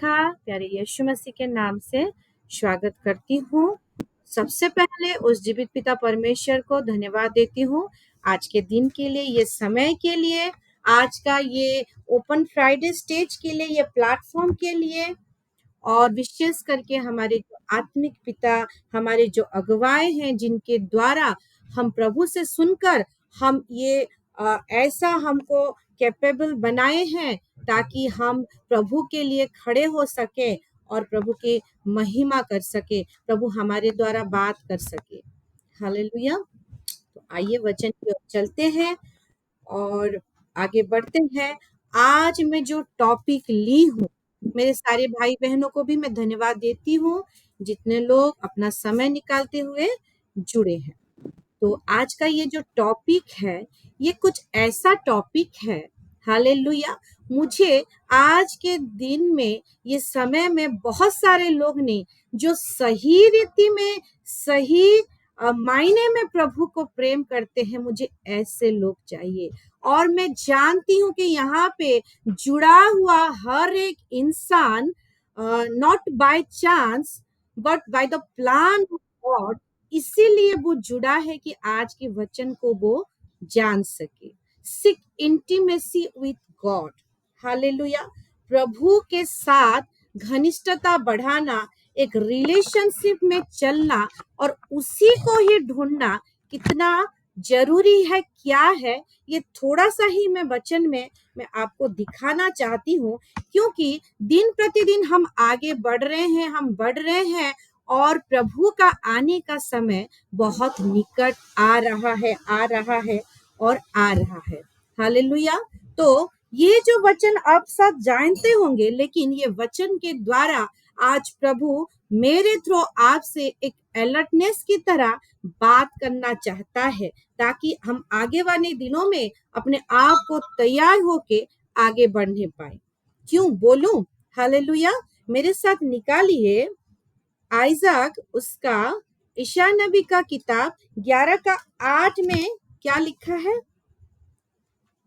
का प्यारे यीशु मसीह के नाम से स्वागत करती हूँ। सबसे पहले उस जीवित पिता परमेश्वर को धन्यवाद देती हूँ आज के दिन के लिए, ये समय के लिए, आज का ये ओपन फ्राइडे स्टेज के लिए, ये प्लेटफॉर्म के लिए, और विशेष करके हमारे जो आत्मिक पिता, हमारे जो अगुवाए हैं, जिनके द्वारा हम प्रभु से सुनकर हम ये ऐसा हमको कैपेबल बनाए हैं ताकि हम प्रभु के लिए खड़े हो सके और प्रभु की महिमा कर सके, प्रभु हमारे द्वारा बात कर सके। हालेलुया। तो आइए वचन की ओर चलते हैं और आगे बढ़ते हैं। आज मैं जो टॉपिक ली हूँ, मेरे सारे भाई बहनों को भी मैं धन्यवाद देती हूँ जितने लोग अपना समय निकालते हुए जुड़े हैं। तो आज का ये जो टॉपिक है, ये कुछ ऐसा टॉपिक है, हालेलुया, मुझे आज के दिन में, ये समय में बहुत सारे लोग ने जो सही रीति में, सही मायने में प्रभु को प्रेम करते हैं, मुझे ऐसे लोग चाहिए। और मैं जानती हूँ कि यहाँ पे जुड़ा हुआ हर एक इंसान not by chance but by the plan of God, इसीलिए वो जुड़ा है कि आज के वचन को वो जान सके। Seek intimacy with God, hallelujah. प्रभु के साथ घनिष्ठता बढ़ाना, एक रिलेशनशिप में चलना और उसी को ही ढूंढना कितना जरूरी है, क्या है, ये थोड़ा सा ही मैं वचन में मैं आपको दिखाना चाहती हूँ, क्योंकि दिन प्रतिदिन हम आगे बढ़ रहे हैं और प्रभु का आने का समय बहुत निकट आ रहा है और आ रहा है। हालेलुया। तो ये जो वचन आप सब जानते होंगे, लेकिन ये वचन के द्वारा आज प्रभु मेरे थ्रू आपसे एक अलर्टनेस की तरह बात करना चाहता है, ताकि हम आगे वाले दिनों में अपने आप को तैयार होके आगे बढ़ने पाए। क्यों बोलूं? हालेलुया। मेरे साथ निकालिए आइजक, उसका ईशा नबी का किताब 11:8 में क्या लिखा है।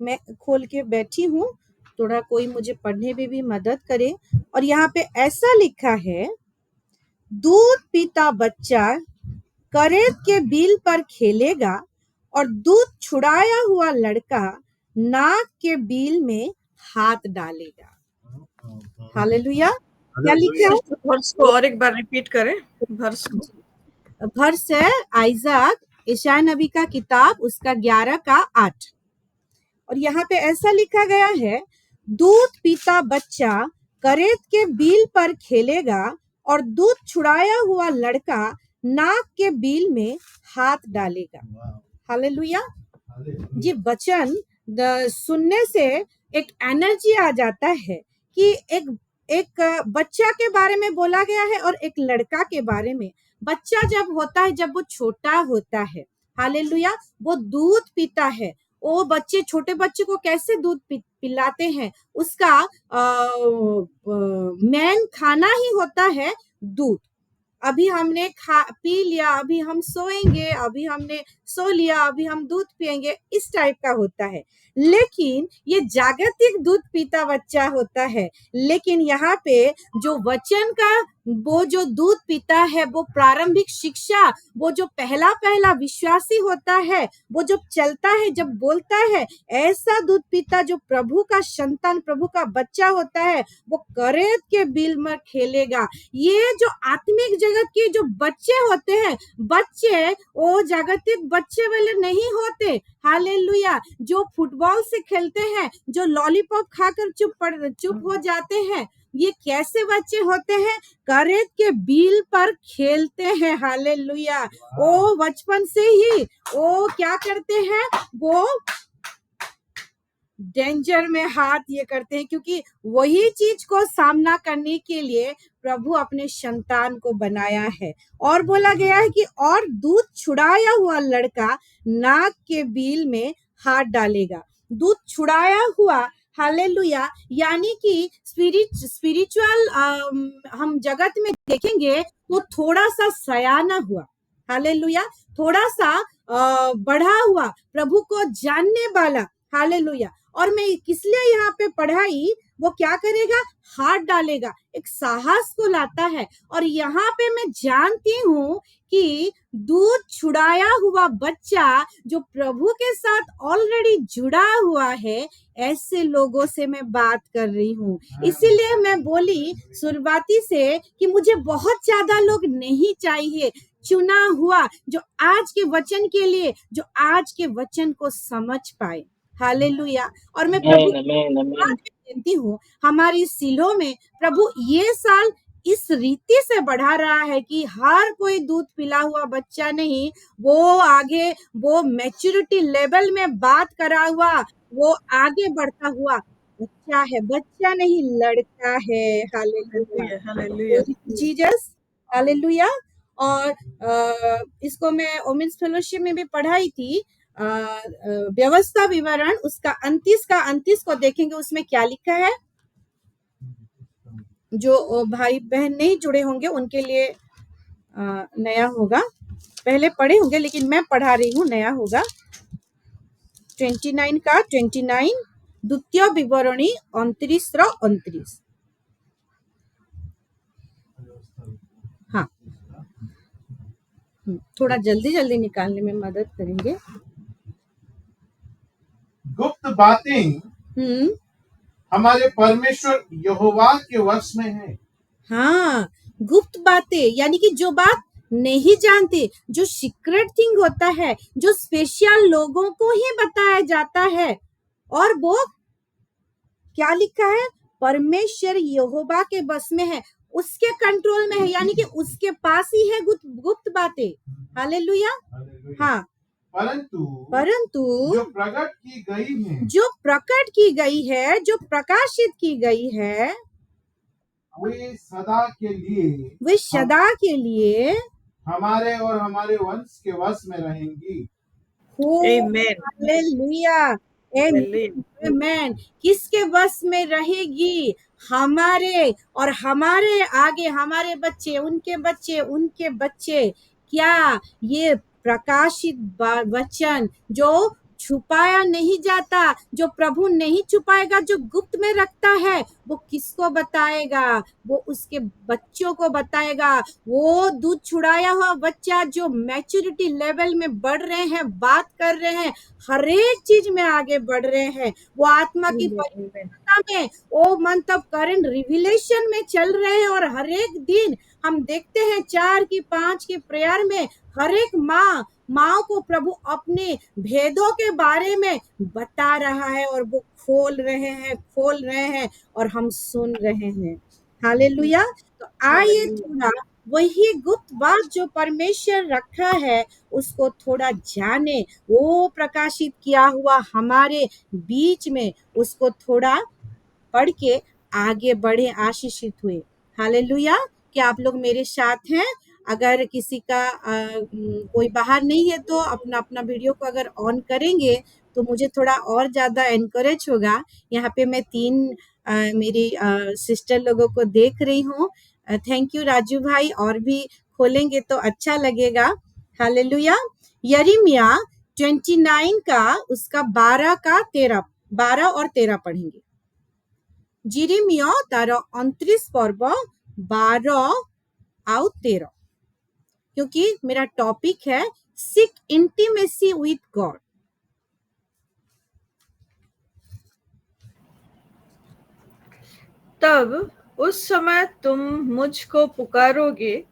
मैं खोल के बैठी हूँ, थोड़ा कोई मुझे पढ़ने में भी मदद करे। और यहाँ पे ऐसा लिखा है, दूध पीता बच्चा करेत के बिल पर खेलेगा और दूध छुड़ाया हुआ लड़का नाक के बिल में हाथ डालेगा। हालेलुया। क्या लिखा है? वर्स को और एक बार रिपीट करें। वर्स है आइजक, ईशा नबी का किताब, उसका 11:8। और यहाँ पे ऐसा लिखा गया है, दूध पीता बच्चा करेत के बिल पर खेलेगा और दूध छुड़ाया हुआ लड़का नाक के बिल में हाथ डालेगा। हालेलुया जी। वचन सुनने से एक एनर्जी आ जाता है कि एक बच्चा के बारे में बोला गया है और एक लड़का के बारे में। बच्चा जब होता है, जब वो छोटा होता है, हालेलुया, वो दूध पीता है। वो बच्चे, छोटे बच्चे को कैसे दूध पिलाते हैं? उसका मेन खाना ही होता है दूध। अभी हमने पी लिया, अभी हम सोएंगे, अभी हमने सो लिया, अभी हम दूध पिएंगे, इस टाइप का होता है। लेकिन ये जागतिक दूध पीता बच्चा होता है। लेकिन यहाँ पे जो वचन का वो जो दूध पीता है, वो प्रारंभिक शिक्षा, वो जो पहला विश्वासी होता है, वो जब चलता है, जब बोलता है, ऐसा दूध पीता जो प्रभु का संतान, प्रभु का बच्चा होता है, वो करेत के बिल में खेलेगा। ये जो आत्मिक जगत के जो बच्चे होते हैं, बच्चे वो जागतिक बच्चे वाले नहीं होते। हालेलुया। जो फुटबॉल से खेलते हैं, जो लॉलीपॉप खाकर चुप हो जाते हैं, ये कैसे बच्चे होते हैं? करेत के बिल पर खेलते हैं। हालेलुया। वो बचपन से ही वो क्या करते हैं? वो डेंजर में हाथ ये करते हैं, क्योंकि वही चीज को सामना करने के लिए प्रभु अपने संतान को बनाया है। और बोला गया है कि और दूध छुड़ाया हुआ लड़का नाक के बिल में हाथ डालेगा। दूध छुड़ाया हुआ, हालेलुया, यानी कि स्पिरिचुअल हम जगत में देखेंगे तो थोड़ा सा सयाना हुआ, हालेलुया, थोड़ा सा बढ़ा हुआ, प्रभु को जानने वाला, हालेलुया। और मैं किस लिए यहाँ पे पढ़ाई, वो क्या करेगा, हाथ डालेगा, एक साहस को लाता है। और यहाँ पे मैं जानती हूँ कि दूध छुड़ाया हुआ बच्चा जो प्रभु के साथ ऑलरेडी जुड़ा हुआ है, ऐसे लोगों से मैं बात कर रही हूँ। इसीलिए मैं बोली शुरुआती से कि मुझे बहुत ज्यादा लोग नहीं चाहिए, चुना हुआ जो आज के वचन के लिए, जो आज के वचन को समझ पाए। हालेलुया। और मैं प्रभु आमेन, आमेन। देती हूँ हमारी सिलो में प्रभु ये साल इस रीति से बढ़ा रहा है कि हर कोई दूध पिला हुआ बच्चा नहीं, वो आगे वो मैच्योरिटी लेवल में बात करा हुआ, वो आगे बढ़ता हुआ बच्चा है, बच्चा नहीं लड़का है। Hallelujah, Hallelujah. Jesus, hallelujah. और इसको मैं वोमेन्स फेलोशिप में भी पढ़ाई थी, व्यवस्था विवरण उसका 29 को देखेंगे, उसमें क्या लिखा है। जो भाई बहन नहीं जुड़े होंगे उनके लिए नया होगा, पहले पढ़े होंगे लेकिन मैं पढ़ा रही हूँ, नया होगा। 29 का 29, द्वितीय विवरणी 29 हाँ, थोड़ा जल्दी जल्दी निकालने में मदद करेंगे। गुप्त बातें हमारे परमेश्वर यहोवा के वश में है। हाँ, गुप्त बातें यानी कि जो बात नहीं जानते, जो सीक्रेट थिंग होता है, जो स्पेशल लोगों को ही बताया जाता है, और वो क्या लिखा है, परमेश्वर यहोवा के बस में है, उसके कंट्रोल में है, यानी कि उसके पास ही है गुप्त बातें। हालेलुया। हाँ, परंतु जो प्रकट की गई है, जो प्रकट की गई है, जो प्रकाशित की गई है, वे सदा के लिए हमारे और हमारे वंश के वश में रहेंगी। Amen. हालेलुया, आमेन। किसके वश में रहेगी, हमारे और हमारे आगे हमारे बच्चे, उनके बच्चे, उनके बच्चे। क्या ये प्रकाशित वचन जो छुपाया नहीं जाता, जो प्रभु नहीं छुपाएगा, जो गुप्त में रखता है, वो किसको बताएगा, वो उसके बच्चों को बताएगा। वो दूध छुड़ाया हुआ बच्चा जो मैच्योरिटी लेवल में बढ़ रहे हैं, बात कर रहे हैं, हर एक चीज में आगे बढ़ रहे हैं, वो आत्मा की परिपक्वता में, वो मतलब करंट रिविलेशन में चल रहे हैं। और हर एक दिन हम देखते हैं 4 की 5 की प्रेयर में हर एक माँ को प्रभु अपने भेदों के बारे में बता रहा है, और वो खोल रहे हैं और हम सुन रहे हैं। हालेलुया। तो आइए थोड़ा वही गुप्त बात जो परमेश्वर रखा है उसको थोड़ा जाने, वो प्रकाशित किया हुआ हमारे बीच में, उसको थोड़ा पढ़ के आगे बढ़े, आशीषित हुए। हालेलुया। क्या आप लोग मेरे साथ हैं? अगर किसी का कोई बाहर नहीं है तो अपना अपना वीडियो को अगर ऑन करेंगे तो मुझे थोड़ा और ज्यादा एनकरेज होगा। यहाँ पे मैं 3 मेरी सिस्टर लोगों को देख रही हूँ। थैंक यू राजू भाई, और भी खोलेंगे तो अच्छा लगेगा। हालेलुया। यिर्मयाह 29 का उसका 12 और 13 पढ़ेंगे। यिर्मयाह तार 29 पर्व 12 आउ 13, क्योंकि मेरा टॉपिक है सीक इंटीमेसी विथ गॉड। तब उस समय तुम मुझको पुकारोगे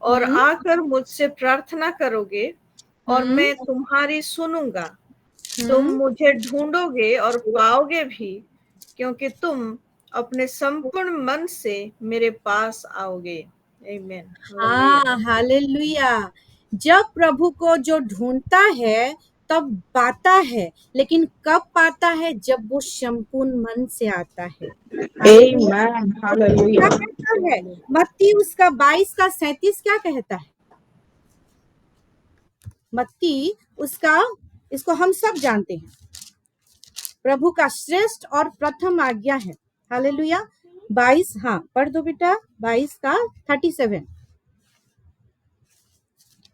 और आकर मुझसे प्रार्थना करोगे और मैं तुम्हारी सुनूंगा। तुम मुझे ढूंढोगे और पाओगे भी, क्योंकि तुम अपने संपूर्ण मन से मेरे पास आओगे। आमीन। हाँ, हालेलुया। जब प्रभु को जो ढूंढता है तब पाता है, लेकिन कब पाता है, जब वो संपूर्ण मन से आता है। Amen. क्या Hallelujah. कहता है मत्ती उसका 22 का 37 क्या कहता है? मत्ती उसका, इसको हम सब जानते हैं, प्रभु का श्रेष्ठ और प्रथम आज्ञा है। हालेलुया। 22, हाँ पढ़ दो बेटा, 22 का 37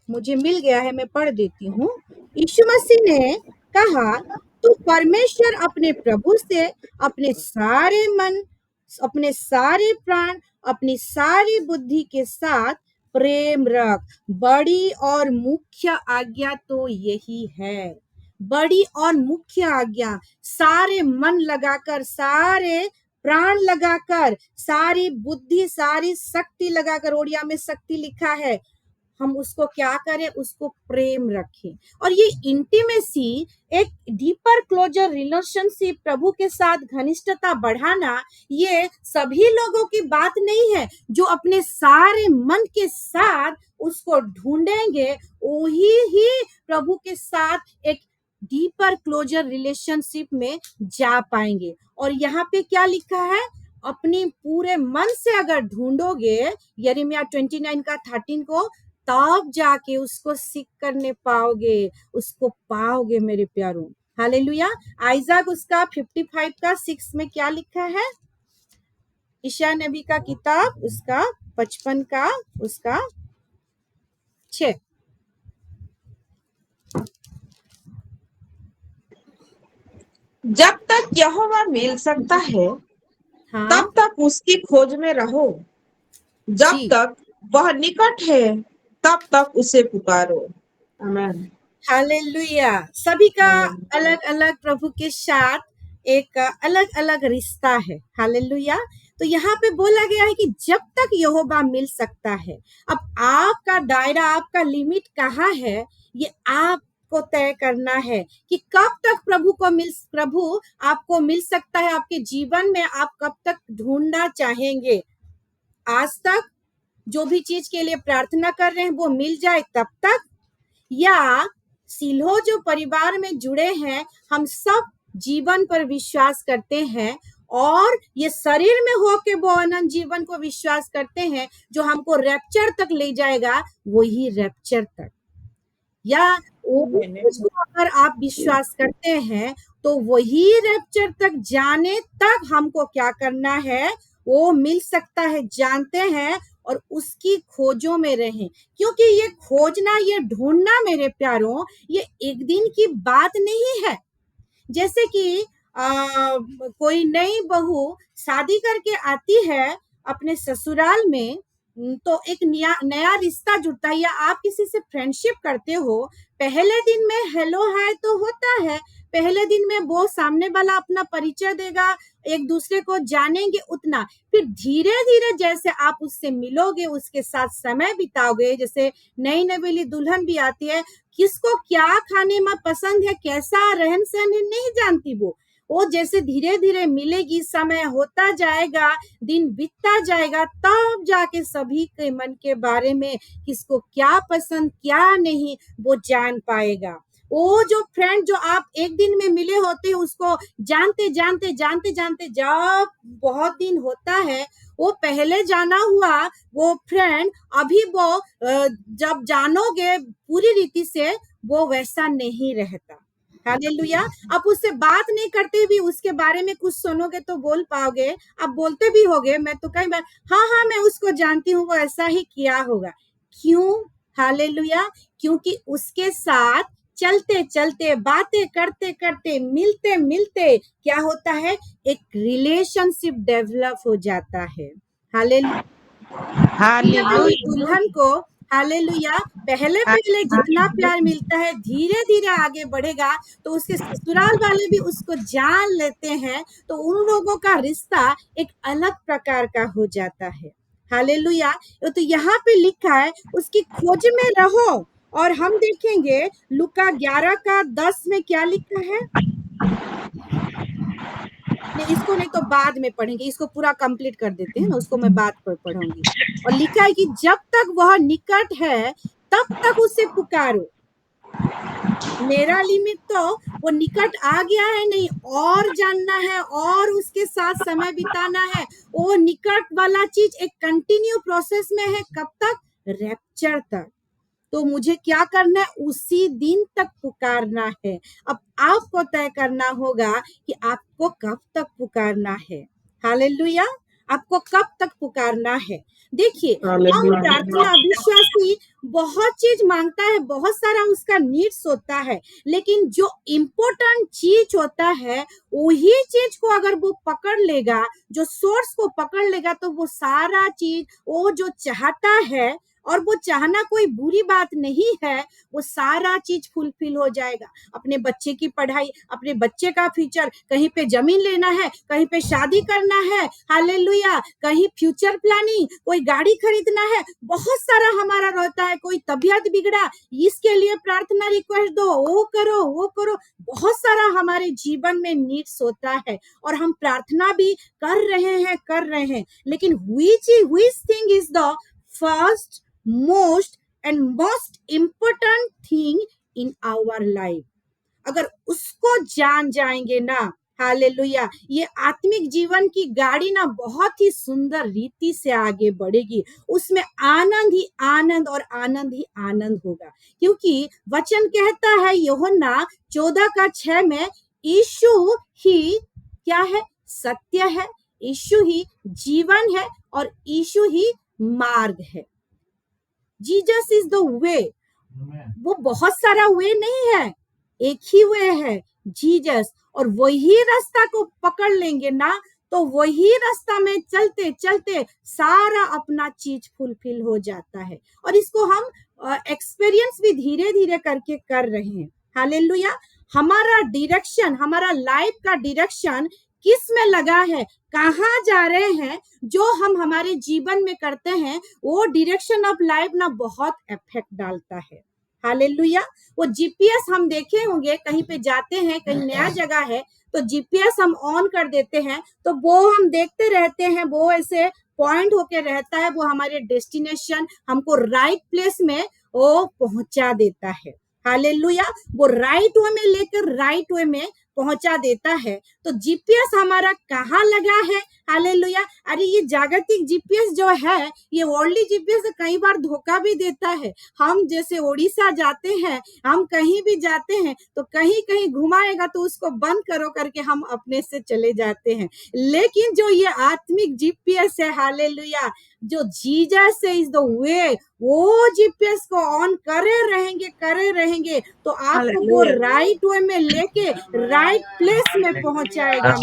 मुझे मिल गया है, मैं पढ़ देती हूँ। यीशु मसीह ने कहा, तो परमेश्वर अपने प्रभु से अपने सारे मन, अपने सारे प्राण, अपनी सारी बुद्धि के साथ प्रेम रख। बड़ी और मुख्य आज्ञा तो यही है, बड़ी और मुख्य आज्ञा। सारे मन लगाकर, सारे प्राण लगाकर, सारी बुद्धि, सारी शक्ति लगाकर, ओडिया में शक्ति लिखा है, हम उसको क्या करें, उसको प्रेम रखें। और ये इंटीमेसी, एक डीपर क्लोजर रिलेशनशिप, प्रभु के साथ घनिष्ठता बढ़ाना, ये सभी लोगों की बात नहीं है। जो अपने सारे मन के साथ उसको ढूंढेंगे, वही ही प्रभु के साथ एक डीपर क्लोजर रिलेशनशिप में जा पाएंगे। और यहाँ पे क्या लिखा है, अपनी पूरे मन से अगर ढूंढोगे, यिर्मयाह 29 का 13 को, तब जाके उसको सीख करने पाओगे, उसको पाओगे मेरे प्यारों। हालेलुया। आइजाक उसका 55 का 6 में क्या लिखा है, ईशा नबी का किताब उसका 55 का उसका 6। जब तक यहोवा मिल सकता है, हाँ तब तक उसकी खोज में रहो। जब जी, तक वह निकट है, तब तक उसे पुकारो। आमीन। हालेलुया। सभी का आमीन। अलग अलग प्रभु के साथ एक अलग अलग रिश्ता है। हालेलुया। तो यहाँ पे बोला गया है कि जब तक यहोवा मिल सकता है। अब आपका दायरा, आपका लिमिट कहाँ है, ये आपको तय करना है कि कब तक प्रभु आपको मिल सकता है। आपके जीवन में आप कब तक ढूंढना चाहेंगे। आज तक जो भी चीज के लिए प्रार्थना कर रहे हैं वो मिल जाए तब तक, या सिल्हो जो परिवार में जुड़े हैं, हम सब जीवन पर विश्वास करते हैं और ये शरीर में होके वो अनंत जीवन को विश्वास करते हैं जो हमको रैप्चर तक ले जाएगा, वही रैप्चर तक। या वो चीज को अगर आप विश्वास करते हैं तो वही रैप्चर तक जाने तक हमको क्या करना है, वो मिल सकता है, जानते हैं, और उसकी खोजों में रहें। क्योंकि ये खोजना, ये ढूंढना मेरे प्यारों, ये एक दिन की बात नहीं है। जैसे कि कोई नई बहू शादी करके आती है अपने ससुराल में, तो एक नया रिश्ता जुड़ता है, या आप किसी से फ्रेंडशिप करते हो, पहले दिन में हेलो हाय तो होता है, पहले दिन में वो सामने वाला अपना परिचय देगा, एक दूसरे को जानेंगे उतना। फिर धीरे धीरे जैसे आप उससे मिलोगे, उसके साथ समय बिताओगे, जैसे नई नवेली दुल्हन भी आती है, किसको क्या खाने में पसंद है, कैसा रहन सहन है, नहीं जानती वो जैसे धीरे धीरे मिलेगी, समय होता जाएगा, दिन बीतता जाएगा, तब जाके सभी के मन के बारे में, किसको क्या पसंद क्या नहीं, वो जान पाएगा। वो जो फ्रेंड जो आप एक दिन में मिले होते हैं, उसको जानते जानते जानते जानते जब बहुत दिन होता है, वो पहले जाना हुआ वो फ्रेंड अभी वो जब जानोगे पूरी रीति से, वो वैसा नहीं रहता। हालेलुया। आप उससे बात नहीं करते भी उसके बारे में कुछ सुनोगे तो बोल पाओगे, आप बोलते भी होगे, मैं तो कई बार हाँ मैं उसको जानती हूँ, वो ऐसा ही किया होगा। क्यों? हालेलुया। क्योंकि उसके साथ चलते चलते, बातें करते करते, मिलते मिलते क्या होता है, एक रिलेशनशिप डेवलप हो जाता है। हालेलुया। दुल्हन को हालेलुया पहले पहले जितना प्यार मिलता है, धीरे धीरे आगे बढ़ेगा तो उसके ससुराल वाले भी उसको जान लेते हैं, तो उन लोगों का रिश्ता एक अलग प्रकार का हो जाता है। हालेलुया। तो यहाँ पे लिखा है उसकी खोज में रहो। और हम देखेंगे लूका 11 का 10 में क्या लिखा है। नहीं, इसको नहीं तो बाद में पढ़ेंगे, इसको पूरा कंप्लीट कर देते हैं ना, उसको मैं बाद पर पढ़ूंगी। और लिखा है कि जब तक वह निकट है तब तक उसे पुकारो। मेरा लिमिट तो वो निकट आ गया है नहीं, और जानना है और उसके साथ समय बिताना है। वो निकट वाला चीज एक कंटिन्यू प्रोसेस में है, कब तक, रैप्चर तक। तो मुझे क्या करना है, उसी दिन तक पुकारना है। अब आपको तय करना होगा कि आपको कब तक पुकारना है। हालेलुया। आपको कब तक पुकारना है। देखिए, हम प्रार्थना विश्वासी बहुत चीज मांगता है, बहुत सारा उसका नीड्स होता है, लेकिन जो इम्पोर्टेंट चीज होता है वही चीज को अगर वो पकड़ लेगा, जो सोर्स को पकड़ लेगा, तो वो सारा चीज वो जो चाहता है, और वो चाहना कोई बुरी बात नहीं है, वो सारा चीज फुलफिल हो जाएगा। अपने बच्चे की पढ़ाई, अपने बच्चे का फ्यूचर, कहीं पे जमीन लेना है, कहीं पे शादी करना है, हालेलुया, कहीं फ्यूचर प्लानिंग, कोई गाड़ी खरीदना है, बहुत सारा हमारा रहता है। कोई तबीयत बिगड़ा, इसके लिए प्रार्थना रिक्वेस्ट दो, वो करो वो करो, बहुत सारा हमारे जीवन में नीड्स होता है, और हम प्रार्थना भी कर रहे हैं, लेकिन which thing is the first, most and most important thing in our life? अगर उसको जान जाएंगे ना, हालेलुया, ये आत्मिक जीवन की गाड़ी ना बहुत ही सुंदर रीति से आगे बढ़ेगी। उसमें आनंद ही आनंद और आनंद ही आनंद होगा, क्योंकि वचन कहता है यूहन्ना 14:6 में, यीशु ही क्या है? सत्य है, यीशु ही जीवन है, और यीशु ही मार्ग है। Jesus is the way. वो बहुत सारा वे नहीं है, एक ही वे है, जीसस। और वही रास्ता को पकड़ लेंगे ना, तो वही रास्ता में चलते चलते सारा अपना चीज फुलफिल हो जाता है। और इसको हम एक्सपीरियंस भी धीरे धीरे करके कर रहे हैं। हालेलुया। हमारा डायरेक्शन, हमारा लाइफ का डायरेक्शन किस में लगा है, कहाँ जा रहे हैं, जो हम हमारे जीवन में करते हैं, वो डायरेक्शन ऑफ लाइफ ना बहुत इफेक्ट डालता है। हालेलुया। वो जीपीएस हम देखे होंगे, कहीं पे जाते हैं, कहीं नया जगह है, तो जीपीएस हम ऑन कर देते हैं, तो वो हम देखते रहते हैं, वो ऐसे पॉइंट होके रहता है, वो हमारे डेस्टिनेशन, हमको राइट प्लेस में वो पहुंचा देता है। हालेलुया। वो राइट वे में लेकर राइट वे में पहुंचा देता है। तो जीपीएस हमारा कहाँ लगा है? हालेलुया। अरे ये जागतिक जीपीएस जो है, ये वर्ल्डली जीपीएस कई बार धोखा भी देता है। हम जैसे उड़ीसा जाते हैं, हम कहीं भी जाते हैं, तो कहीं कहीं घुमाएगा तो उसको बंद करो करके हम अपने से चले जाते हैं। लेकिन जो ये आत्मिक जीपीएस है, हालेलुया, जो जीसस इज द वे, वो जीपीएस को ऑन करे रहेंगे, तो आपको वो राइट वे में लेके राइट प्लेस में पहुंचाएगा।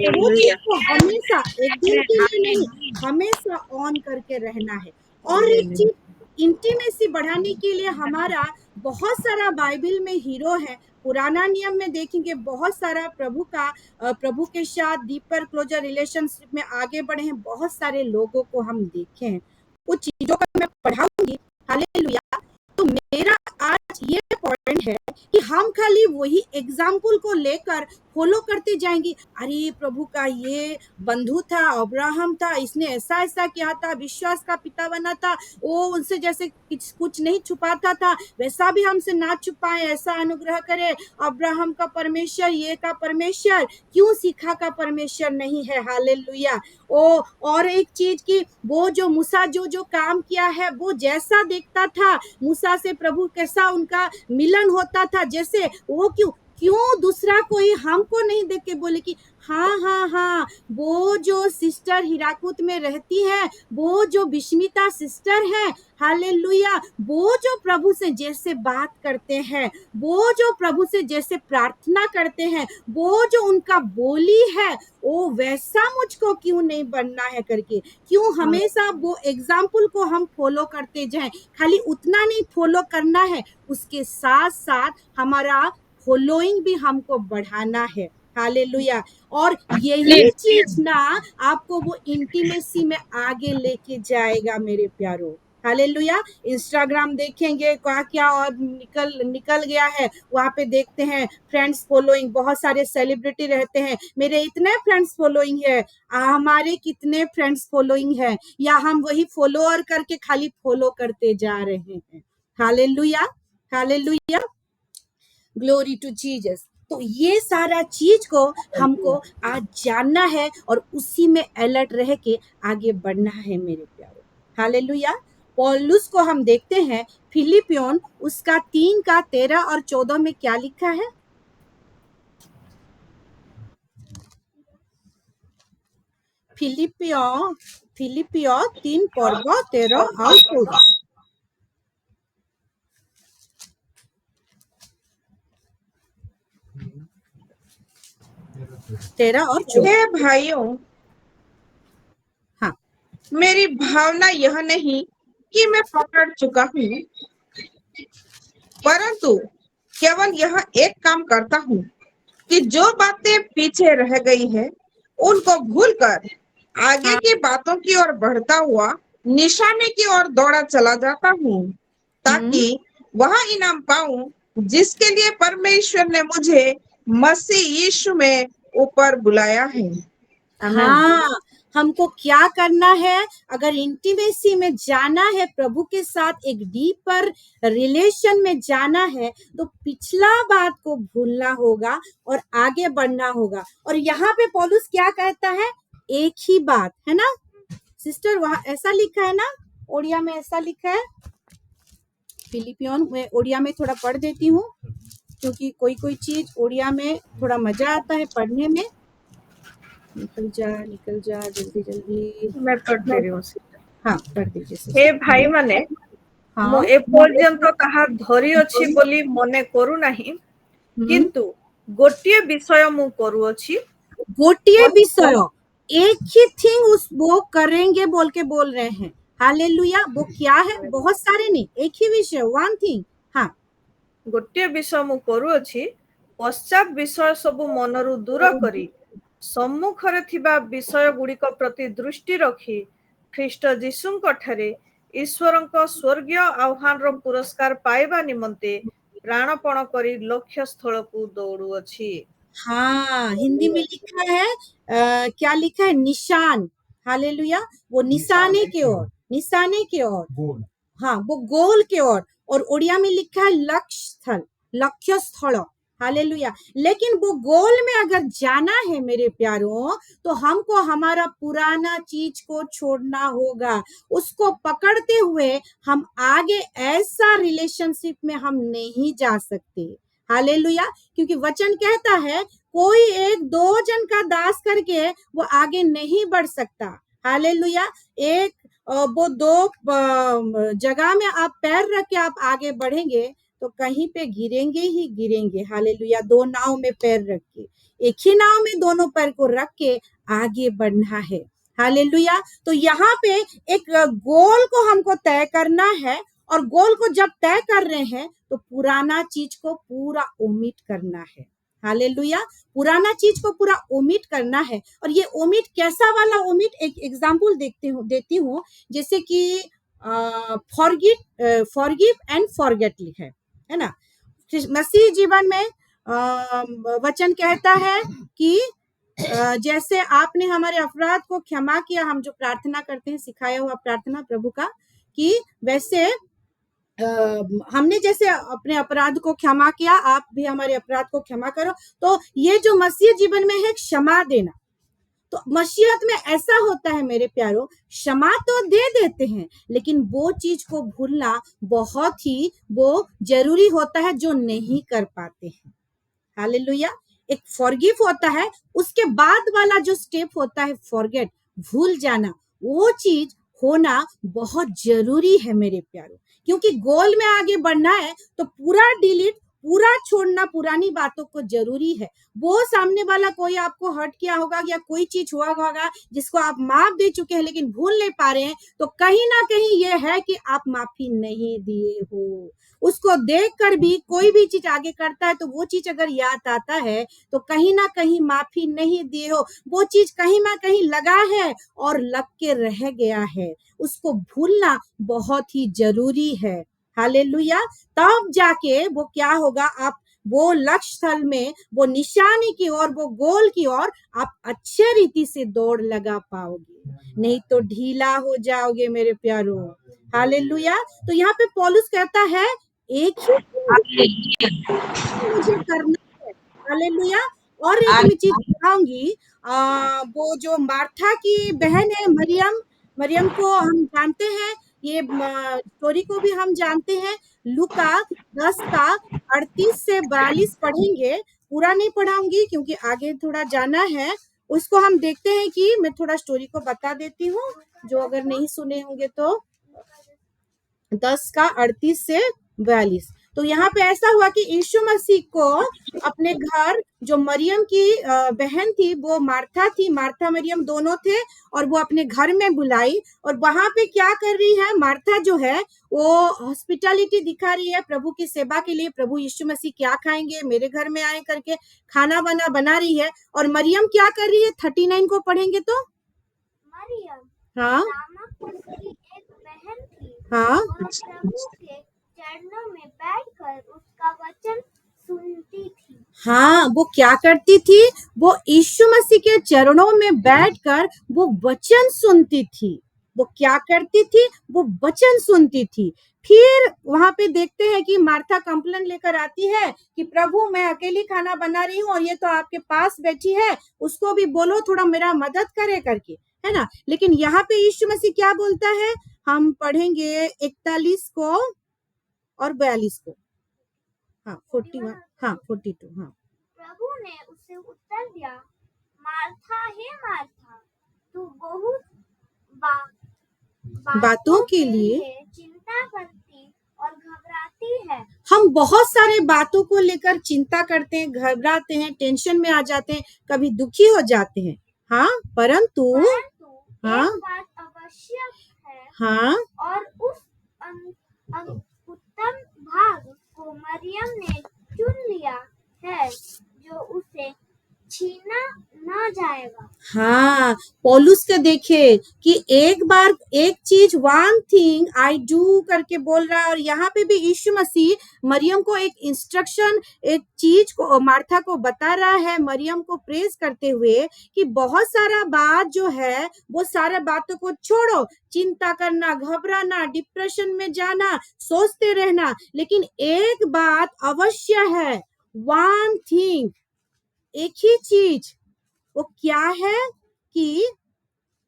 वो चीज को हमेशा, एक दिन के लिए नहीं, हमेशा ऑन करके रहना है। और एक चीज, इंटीमेसी बढ़ाने के लिए हमारा बहुत सारा बाइबल में हीरो है। पुराना नियम में देखेंगे, बहुत सारा प्रभु के साथ डीपर क्लोजर रिलेशनशिप में आगे बढ़े हैं, बहुत सारे लोगों को हम देखे हैं। कुछ चीजों का मैं पढ़ाऊंगी। हालेलुया। तो मेरा आज ये पॉइंट है कि हम खाली वही एग्जाम्पल को लेकर फॉलो करते जाएंगे। अरे प्रभु का ये बंधु था, अब्राहम था, इसने ऐसा ऐसा किया था, विश्वास का पिता बना था, वो उनसे जैसे कुछ नहीं छुपाता था, वैसा भी हमसे ना छुपाए, ऐसा अनुग्रह करे। अब्राहम का परमेश्वर, ये का परमेश्वर, क्यों सीखा का परमेश्वर नहीं है? हालेलुया। ओ, और एक चीज की, वो जो मूसा जो काम किया है, वो जैसा देखता था मूसा से प्रभु कैसा उनका मिलन होता था, जैसे वो क्यों दूसरा कोई हमको नहीं देख के बोले कि हाँ, वो जो सिस्टर हिराकुत में रहती है, वो जो बिस्मिता सिस्टर है, हालेलुया, वो जो प्रभु से जैसे बात करते हैं, वो जो प्रभु से जैसे प्रार्थना करते हैं, वो जो उनका बोली है, वो वैसा मुझको क्यों नहीं बनना है करके, क्यों हमेशा वो एग्जाम्पल को हम फॉलो करते जाएं। खाली उतना नहीं फॉलो करना है, उसके साथ साथ हमारा फॉलोइंग भी हमको बढ़ाना है। हालेलुया। और यही चीज ना आपको वो इंटीमेसी में आगे लेके जाएगा मेरे प्यारो। हालेलुया। इंस्टाग्राम देखेंगे क्या और निकल गया है, वहां पे देखते हैं फ्रेंड्स फॉलोइंग, बहुत सारे सेलिब्रिटी रहते हैं, मेरे इतने फ्रेंड्स फॉलोइंग है, हमारे कितने फ्रेंड्स फॉलोइंग है, या हम वही फॉलोअर करके खाली फॉलो करते जा रहे हैं। Hallelujah, hallelujah, glory to Jesus. तो ये सारा चीज को हमको आज जानना है और उसी में अलर्ट रह के आगे बढ़ना है मेरे प्यारे। हालेलुया। पौलुस को हम देखते हैं फिलिपियोन उसका 3:13 और 14 में क्या लिखा है? फिलिपियों 3:13 और 14। तेरह और 14। हे भाइयों, हाँ, मेरी भावना यह नहीं कि मैं पकड़ चुका हूँ, परंतु केवल यह एक काम करता हूँ कि जो बातें पीछे रह गई है उनको भूलकर आगे हाँ, की बातों की ओर बढ़ता हुआ निशाने की ओर दौड़ा चला जाता हूँ, ताकि वह इनाम पाऊं जिसके लिए परमेश्वर ने मुझे मसीह यीशु में ऊपर बुलाया है। आमीन। हाँ, हमको क्या करना है? अगर इंटीमेसी में जाना है, प्रभु के साथ एक डीपर रिलेशन में जाना है, तो पिछला बात को भूलना होगा और आगे बढ़ना होगा। और यहाँ पे पौलुस क्या कहता है? एक ही बात है ना सिस्टर, वहां ऐसा लिखा है ना, ओडिया में ऐसा लिखा है। फिलिपियन में ओडिया में थोड़ा पढ़ देती हूँ, क्योंकि कोई कोई चीज ओडिया में थोड़ा मजा आता है पढ़ने में। निकल जा जल्दी जल्दी। मैं पढ़ दे रही हूँ। हाँ, पढ़ दीजिए। हे भाई माने, हाँ, एपर्यंत कहा धरी अछि बोली मने करू नाही, किंतु गोटिए विषय मु करूअछि। गोटिए विषय, एक ही थिंग उस वो करेंगे बोल के बोल रहे हैं। हालेलुया। वो क्या है? बहुत सारे नहीं, एक ही विषय, वन थिंग। हाँ, गोटिए विषय मु करूअछि, पश्चात विषय सबु मनरु दूर करी सम्मुखरे थिबा विषय गुड़िक प्रति दृष्टि रखी ख्रीष्ट जीशुंक ठारे ईश्वरंक स्वर्गीय आह्वान रो पुरस्कार पाइबा निमंते प्राणपण करी लक्ष्य स्थल को दौड़ुअछि। हाँ, हिंदी में लिखा है क्या लिखा है? निशान। हालेलुया। वो निशाने की ओर, निशाने की ओर, हाँ, वो गोल के ओर। और उड़िया में लिखा है लक्ष्य स्थल, लक्ष्य स्थल। हालेलुया। लेकिन वो गोल में अगर जाना है मेरे प्यारों, तो हमको हमारा पुराना चीज को छोड़ना होगा। उसको पकड़ते हुए हम आगे ऐसा रिलेशनशिप में हम नहीं जा सकते। हालेलुया। क्योंकि वचन कहता है कोई एक दो जन का दास करके वो आगे नहीं बढ़ सकता। हालेलुया। एक वो दो जगह में आप पैर रख के आप आगे बढ़ेंगे तो कहीं पे गिरेंगे ही गिरेंगे। हालेलुया। दो नाव में पैर रख के, एक ही नाव में दोनों पैर को रख के आगे बढ़ना है। हालेलुया। तो यहाँ पे एक गोल को हमको तय करना है, और गोल को जब तय कर रहे हैं तो पुराना चीज को पूरा ओमिट करना है। हालेलुया। पुराना चीज को पूरा ओमिट करना है। और ये ओमिट कैसा वाला ओमिट? एक एग्जांपल देती हूँ। जैसे कि फॉरगिव एंड फॉरगेट लिखा है ना। मसीह जीवन में वचन कहता है कि जैसे आपने हमारे अपराध को क्षमा किया, हम जो प्रार्थना करते हैं, सिखाया हुआ प्रार्थना प्रभु का, कि वैसे हमने जैसे अपने अपराध को क्षमा किया, आप भी हमारे अपराध को क्षमा करो। तो ये जो मसीह जीवन में है क्षमा देना, तो मसीहत में ऐसा होता है मेरे प्यारो, क्षमा तो दे देते हैं, लेकिन वो चीज को भूलना बहुत ही वो जरूरी होता है जो नहीं कर पाते हैं। हालेलुया। एक फॉरगिव होता है, उसके बाद वाला जो स्टेप होता है फॉरगेट, भूल जाना, वो चीज होना बहुत जरूरी है मेरे प्यारो। क्योंकि गोल में आगे बढ़ना है तो पूरा डिलीट, पूरा छोड़ना पुरानी बातों को जरूरी है। वो सामने वाला कोई आपको हर्ट किया होगा या कोई चीज हुआ होगा जिसको आप माफ दे चुके हैं लेकिन भूल नहीं पा रहे हैं, तो कहीं ना कहीं ये है कि आप माफी नहीं दिए हो। उसको देखकर भी कोई भी चीज आगे करता है तो वो चीज अगर याद आता है तो कहीं ना कहीं माफी नहीं दिए हो। वो चीज कहीं ना कहीं लगा है और लग के रह गया है, उसको भूलना बहुत ही जरूरी है। हालेलुया। तब जाके वो क्या होगा, आप वो लक्ष्य स्थल में, वो निशानी की ओर, वो गोल की ओर आप अच्छे रीति से दौड़ लगा पाओगे, नहीं तो ढीला हो जाओगे मेरे प्यारो। हालेलुया। तो यहाँ पे पौलुस कहता है एक ही मुझे करना है। हालेलुया। और एक मैं चीज बताऊंगी, वो जो मार्था की बहन है मरियम को हम जानते हैं, ये स्टोरी को भी हम जानते हैं। लूका 10 का 38 से 42 पढ़ेंगे, पूरा नहीं पढ़ाऊंगी क्योंकि आगे थोड़ा जाना है। उसको हम देखते हैं कि मैं थोड़ा स्टोरी को बता देती हूँ, जो अगर नहीं सुने होंगे तो 10 का 38 से 42। तो यहाँ पे ऐसा हुआ कि यीशु मसीह को अपने घर, जो मरियम की बहन थी, वो मार्था थी, मार्था मरियम दोनों थे, और वो अपने घर में बुलाई। और वहां पे क्या कर रही है, मार्था जो है वो हॉस्पिटैलिटी दिखा रही है प्रभु की सेवा के लिए। प्रभु यीशु मसीह क्या खाएंगे, मेरे घर में आए करके खाना बना रही है। और मरियम क्या कर रही है, 39 को पढ़ेंगे तो, मरियम हाँ नामक उसकी एक बहन थी। हाँ वह प्रभु के चरणों में बैठकर उसका वचन सुनती थी। हाँ, वो क्या करती थी, वो यीशु मसीह के चरणों में बैठकर वो वचन सुनती थी। वो क्या करती थी, वो वचन सुनती थी। फिर वहां पे देखते हैं कि मार्था कंप्लेन लेकर आती है कि प्रभु मैं अकेली खाना बना रही हूँ और ये तो आपके पास बैठी है, उसको भी बोलो थोड़ा मेरा मदद करे करके, है ना। लेकिन यहाँ पे यीशु मसीह क्या बोलता है, हम पढ़ेंगे 41 को और 42 को। हाँ 41, हाँ 42, हाँ। प्रभु ने उसे उत्तर दिया, मार्था हे मार्था, तू बहुत बातों के लिए चिंता करती और घबराती है। हम बहुत सारे बातों को लेकर चिंता करते हैं, घबराते हैं, टेंशन में आ जाते हैं, कभी दुखी हो जाते हैं। हाँ, परंतु हाँ एक बात अवश्य है, हाँ और उस उत्तम भाग को मरियम ने चुन लिया है जो उसे छीना न जाएगा। हाँ, पौलुस के देखे कि एक बार एक चीज, वन थिंग आई डू करके बोल रहा है। और यहाँ पे भी यीशु मसीह मरियम को एक इंस्ट्रक्शन, एक चीज को मार्था को बता रहा है, मरियम को प्रेज करते हुए कि बहुत सारा बात जो है वो सारा बातों को छोड़ो, चिंता करना, घबराना, डिप्रेशन में जाना, सोचते रहना, लेकिन एक बात अवश्य है, वन थिंग, एक ही चीज, वो क्या है कि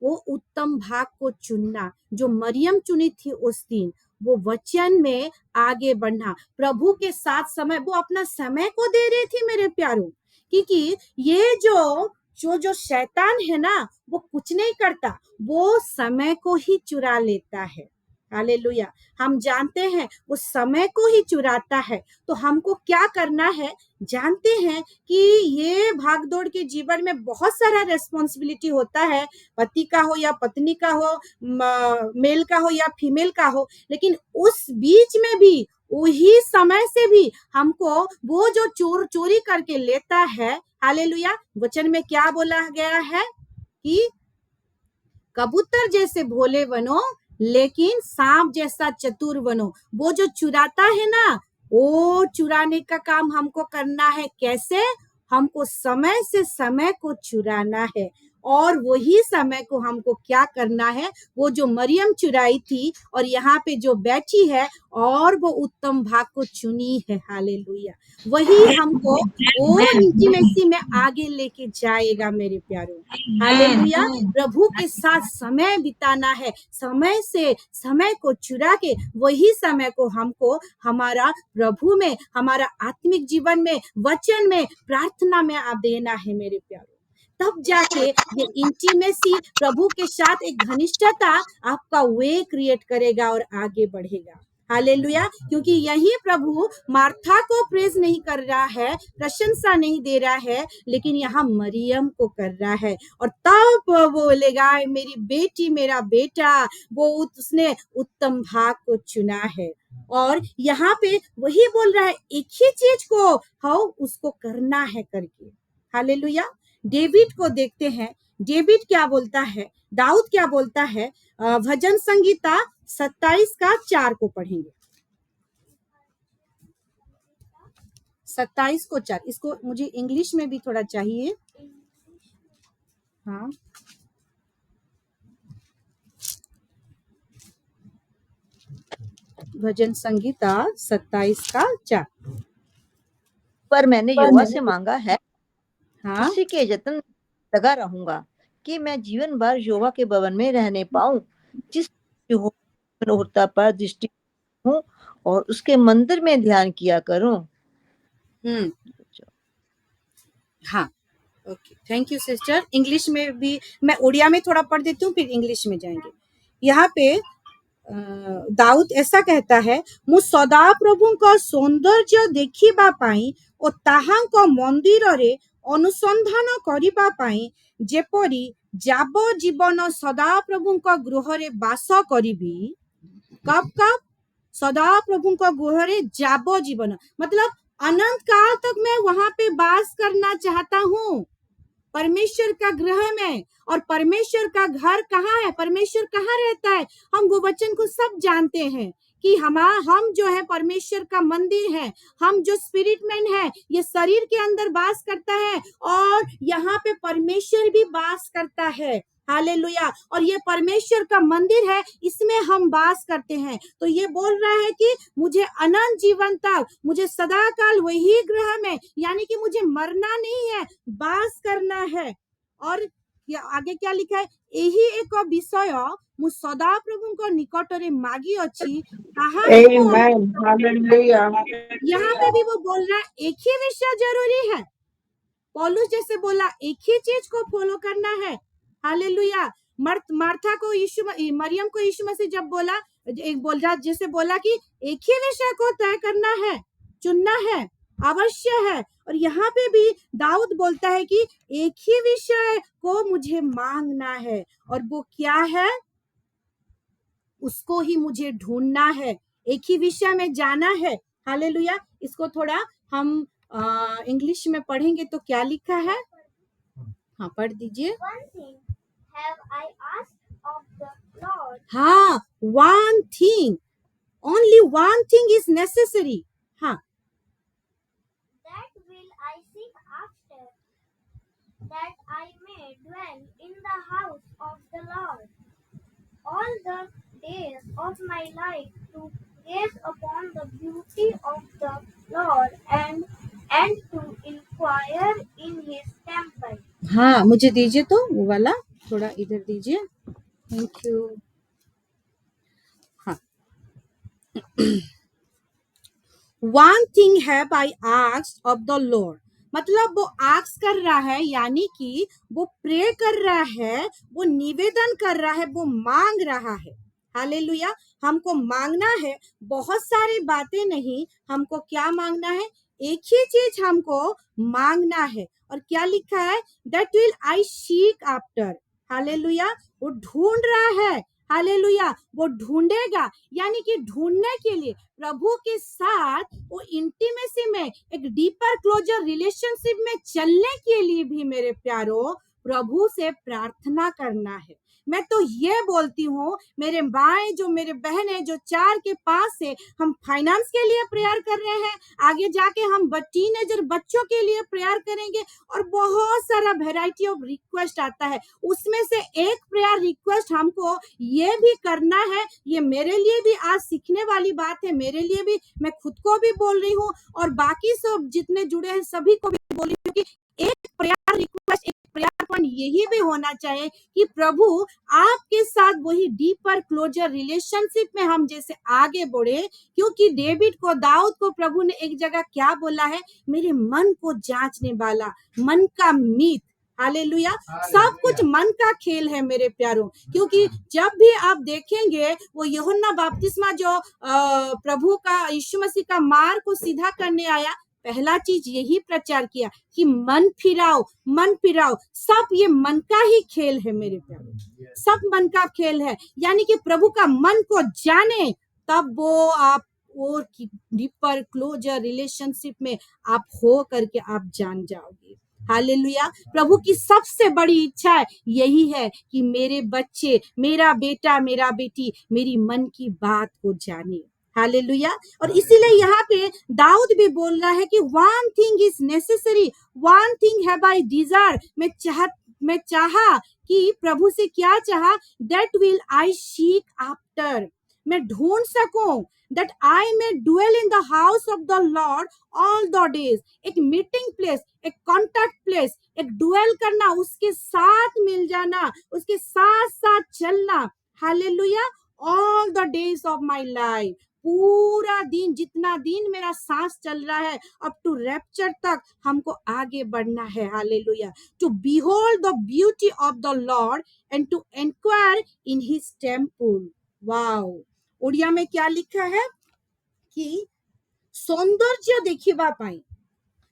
वो उत्तम भाग को चुनना, जो मरियम चुनी थी उस दिन, वो वचन में आगे बढ़ना, प्रभु के साथ समय, वो अपना समय को दे रही थी मेरे प्यारों। क्योंकि ये जो शैतान है ना, वो कुछ नहीं करता, वो समय को ही चुरा लेता है। हालेलुया। हम जानते हैं वो समय को ही चुराता है। तो हमको क्या करना है, जानते हैं कि ये भागदौड़ के जीवन में बहुत सारा रेस्पॉन्सिबिलिटी होता है, पति का हो या पत्नी का हो, मेल का हो या फीमेल का हो, लेकिन उस बीच में भी, वही समय से भी हमको वो जो चोरी करके लेता है, हालेलुया, वचन में क्या बोला गया है कि कबूतर जैसे भोले बनो लेकिन सांप जैसा चतुर बनो। वो जो चुराता है ना, वो चुराने का काम हमको करना है। कैसे? हमको समय से समय को चुराना है, और वही समय को हमको क्या करना है, वो जो मरियम चुराई थी और यहाँ पे जो बैठी है और वो उत्तम भाग को चुनी है, हालेलुया, वही हमको वो इंटीमेसी में आगे लेके जाएगा मेरे प्यारों, हालेलुया। प्रभु के साथ समय बिताना है, समय से समय को चुरा के वही समय को हमको हमारा प्रभु में, हमारा आत्मिक जीवन में, वचन में, प्रार्थना में आप देना है मेरे प्यारों। तब जाके ये इंटीमेसी, प्रभु के साथ एक घनिष्ठता आपका वे क्रिएट करेगा और आगे बढ़ेगा, हालेलुया। क्योंकि यही प्रभु मार्था को प्रेज नहीं कर रहा है, प्रशंसा नहीं दे रहा है, लेकिन यहाँ मरियम को कर रहा है। और तब वो बोलेगा, मेरी बेटी, मेरा बेटा, वो उसने उत्तम भाग को चुना है। और यहाँ पे वही बोल रहा है, एक ही चीज को हाँ उसको करना है करके, हालेलुया। डेविड को देखते हैं, डेविड क्या बोलता है, दाऊद क्या बोलता है, भजन संगीता 27 का 4 को पढ़ेंगे। 27 को 4, इसको मुझे इंग्लिश में भी थोड़ा चाहिए। हाँ, भजन संगीता 27 का 4। पर मैंने यहोवा से मांगा है, हाँ, उसी के यत्न लगा रहूंगा कि मैं जीवन भर यहोवा के भवन में रहने पाऊं, जिस मनोहरता पर दृष्टि हूं और उसके मंदिर में ध्यान किया करूं। हाँ, okay, thank you sister. English में भी मैं उड़िया में थोड़ा पढ़ देती हूँ, फिर इंग्लिश में जाएंगे। यहाँ पे दाऊद ऐसा कहता है, ମୁଁ ସଦାପ୍ରଭୁଙ୍କ ସୌନ୍ଦର୍ଯ୍ୟ ଦେଖିବା ପାଇଁ ଓ ତାହାଙ୍କ ମନ୍ଦିରରେ ଅନୁସନ୍ଧାନ କରିବା ପାଇଁ ଯେପରି ଯାବଜୀବନ ସଦାପ୍ରଭୁଙ୍କ ଗୃହରେ ବାସ କରିବି। कब कब? सदाप्रभुଙ୍କ गृहरे ଯାବଜୀବନ, मतलब अनंत काल तक मैं वहां पे वास करना चाहता हूँ, परमेश्वर का गृह में। और परमेश्वर का घर कहाँ है? परमेश्वर कहाँ रहता है? हम वो वचन को सब जानते हैं कि हम जो है परमेश्वर का मंदिर है। हम जो स्पिरिट मैन है, ये शरीर के अंदर वास करता है और यहाँ पे परमेश्वर भी वास करता है। हालेलुया। और ये परमेश्वर का मंदिर है, इसमें हम वास करते हैं। तो ये बोल रहा है कि मुझे अनंत जीवन तक, मुझे सदा काल वही गृह में, यानी कि मुझे मरना नहीं है, वास करना है। और आगे क्या लिखा है? यही एक विषय मु सदा प्रभुଙ୍କ निकटरे मागी अछि। Amen. Hallelujah. यहाँ पे भी वो बोल रहा है एक ही विषय जरूरी है। पौलुस जैसे बोला एक ही चीज को फॉलो करना है। हालेलुया। मार्था को मरियम को यीशु मसीह जब बोला, जैसे बोला कि एक ही विषय को तय करना है, चुनना है, अवश्य है। और यहाँ पे भी दाऊद बोलता है कि एक ही विषय को मुझे मांगना है, और वो क्या है? उसको ही मुझे ढूंढना है, एक ही विषय में जाना है। हालेलुया। इसको थोड़ा हम इंग्लिश में पढ़ेंगे तो क्या लिखा है? हाँ, पढ़ दीजिए। हाँ, one thing, only one thing is necessary. हाँ, That will I seek after, that I may dwell in the house of the Lord all the days of my life, to gaze upon the beauty of the Lord and to inquire in his temple. हाँ, मुझे दीजिए तो वो वाला थोड़ा इधर दीजिए। Thank you. हाँ, One thing have I asked of the Lord, मतलब वो आस्क कर रहा है, यानी कि वो प्रे कर रहा है, वो निवेदन कर रहा है, वो मांग रहा है। हालेलुया। हमको मांगना है, बहुत सारी बातें नहीं, हमको क्या मांगना है? एक ही चीज हमको मांगना है। और क्या लिखा है? That will I seek after. Hallelujah. वो ढूंढ रहा है। हालेलुया। वो ढूंढेगा, यानी कि ढूंढने के लिए प्रभु के साथ वो इंटीमेसी में, एक डीपर क्लोजर रिलेशनशिप में चलने के लिए भी मेरे प्यारो प्रभु से प्रार्थना करना है। मैं तो ये बोलती हूँ, मेरे भाई जो मेरे बहन है जो 4 के पास है, हम फाइनेंस के लिए प्रेयर कर रहे हैं, आगे जाके हम टीनेजर बच्चों के लिए प्रेयर करेंगे, और बहुत सारा वैरायटी ऑफ रिक्वेस्ट आता है। उसमें से एक प्रेयर रिक्वेस्ट हमको ये भी करना है, ये मेरे लिए भी आज सीखने वाली बात है, मेरे लिए भी, मैं खुद को भी बोल रही हूँ और बाकी सब जितने जुड़े हैं सभी को भी बोल रही हूँ कि एक प्रेयर रिक्वेस्ट, एक प्रेयर पॉइंट यही भी होना चाहिए कि प्रभु आपके साथ वही डीपर क्लोजर रिलेशनशिप में हम जैसे आगे बढ़े। क्योंकि डेविड को, दाऊद को प्रभु ने एक जगह क्या बोला है? मेरे मन को जांचने वाला, मन का मीत। हालेलुया। सब कुछ मन का खेल है मेरे प्यारों। क्योंकि जब भी आप देखेंगे वो यूहन्ना बपतिस्मा जो प्रभु का, यीशु मसीह का मार्ग को सीधा करने आया, पहला चीज यही प्रचार किया कि मन फिराओ, मन फिराओ। सब ये मन का ही खेल है मेरे प्यारों, सब मन का खेल है। यानी कि प्रभु का मन को जाने, तब वो आप और डीपर क्लोजर रिलेशनशिप में आप हो करके आप जान जाओगे। हालेलुया। प्रभु की सबसे बड़ी इच्छा यही है कि मेरे बच्चे, मेरा बेटा, मेरा बेटी मेरी मन की बात को जाने। हालेलुया। और इसीलिए यहाँ पे दाऊद भी बोल रहा है कि one thing is necessary, one thing have I Dzire. मैं चाहा कि प्रभु से क्या चाहा? That will I seek after, मैं ढूंढ सकूं, that I may dwell in the house of the Lord all the days। एक मीटिंग प्लेस, एक कॉन्टैक्ट प्लेस, एक डुएल करना, उसके साथ मिल जाना, उसके साथ साथ चलना। Hallelujah. all the days of my life, पूरा दिन, जितना दिन मेरा सांस चल रहा है, अप टू रैप्चर तक हमको आगे बढ़ना है। Hallelujah. To behold the beauty of the Lord and to inquire in his temple. Wow, Odia में क्या लिखा है कि सौंदर्य देखिबा पाई,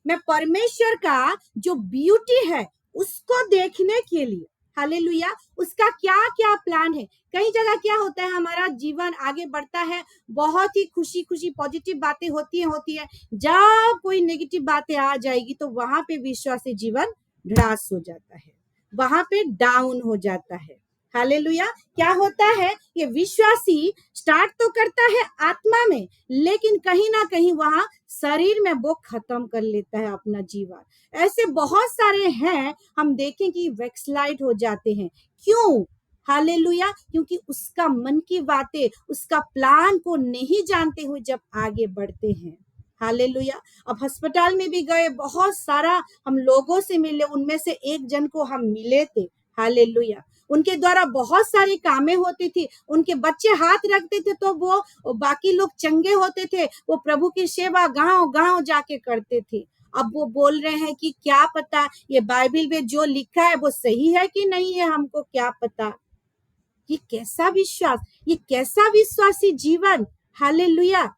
मैं परमेश्वर का जो ब्यूटी है उसको देखने के लिए। हालेलुया। उसका क्या क्या प्लान है। कई जगह क्या होता है, हमारा जीवन आगे बढ़ता है, बहुत ही खुशी खुशी पॉजिटिव बातें होती है। जब कोई नेगेटिव बातें आ जाएगी तो वहां पे विश्वासी जीवन ढास हो जाता है, वहां पे डाउन हो जाता है। हालेलुया। क्या होता है, ये विश्वासी स्टार्ट तो करता है आत्मा में, लेकिन कहीं ना कहीं वहां शरीर में वो खत्म कर लेता है अपना जीवन। ऐसे बहुत सारे हैं, हम देखें कि वैक्सलाइड हो जाते हैं। क्यों? हालेलुया। क्योंकि उसका मन की बातें, उसका प्लान को नहीं जानते हुए जब आगे बढ़ते हैं। हालेलुया। अब अस्पताल में भी गए, बहुत सारा हम लोगों से मिले, उनमें से एक जन को हम मिले थे। हालेलुया। उनके द्वारा बहुत सारी कामें होती थी, उनके बच्चे हाथ रखते थे तो वो बाकी लोग चंगे होते थे, वो प्रभु की सेवा गांव गांव जाके करते थे। अब वो बोल रहे हैं कि क्या पता ये बाइबल में जो लिखा है वो सही है कि नहीं है, हमको क्या पता। ये कैसा विश्वास, ये कैसा विश्वासी जीवन। हालेलुया।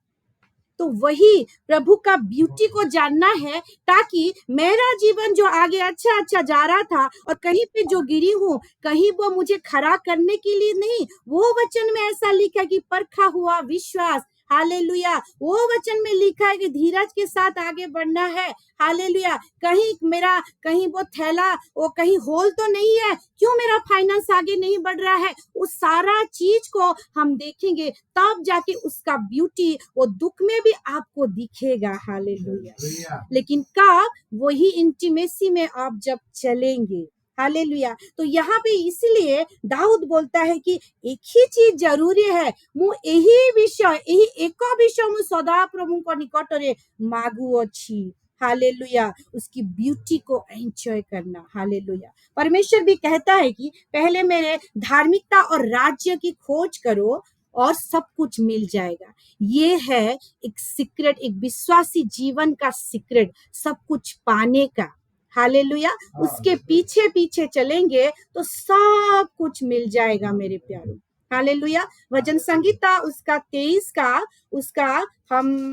तो वही प्रभु का ब्यूटी को जानना है, ताकि मेरा जीवन जो आगे अच्छा जा रहा था और कहीं पे जो गिरी हूँ, कहीं वो मुझे खड़ा करने के लिए नहीं। वो वचन में ऐसा लिखा है कि परखा हुआ विश्वास। हालेलुया। वो वचन में लिखा है कि धीरज के साथ आगे बढ़ना है। हालेलुया। कहीं वो थैला, वो कहीं होल तो नहीं है, क्यों मेरा फाइनेंस आगे नहीं बढ़ रहा है, उस सारा चीज को हम देखेंगे, तब जाके उसका ब्यूटी वो दुख में भी आपको दिखेगा। हालेलुया। लेकिन कब? वही इंटीमेसी में आप जब चलेंगे। हालेलुया। तो यहाँ पे इसलिए दाऊद बोलता है कि एक ही चीज जरूरी है, मु यही विषय, यही एक विषय मु सदा प्रभु को निकटरे मागुअछि। हालेलुया। उसकी ब्यूटी को एंजॉय करना। हालेलुया। परमेश्वर भी कहता है कि पहले मेरे धार्मिकता और राज्य की खोज करो और सब कुछ मिल जाएगा। ये है एक सीक्रेट, एक विश्वासी जीवन का सीक्रेट, सब कुछ पाने का। हालेलुया। उसके पीछे पीछे चलेंगे तो सब कुछ मिल जाएगा मेरे प्यारों। हालेलुया। भजन संगीता उसका 23 का उसका हम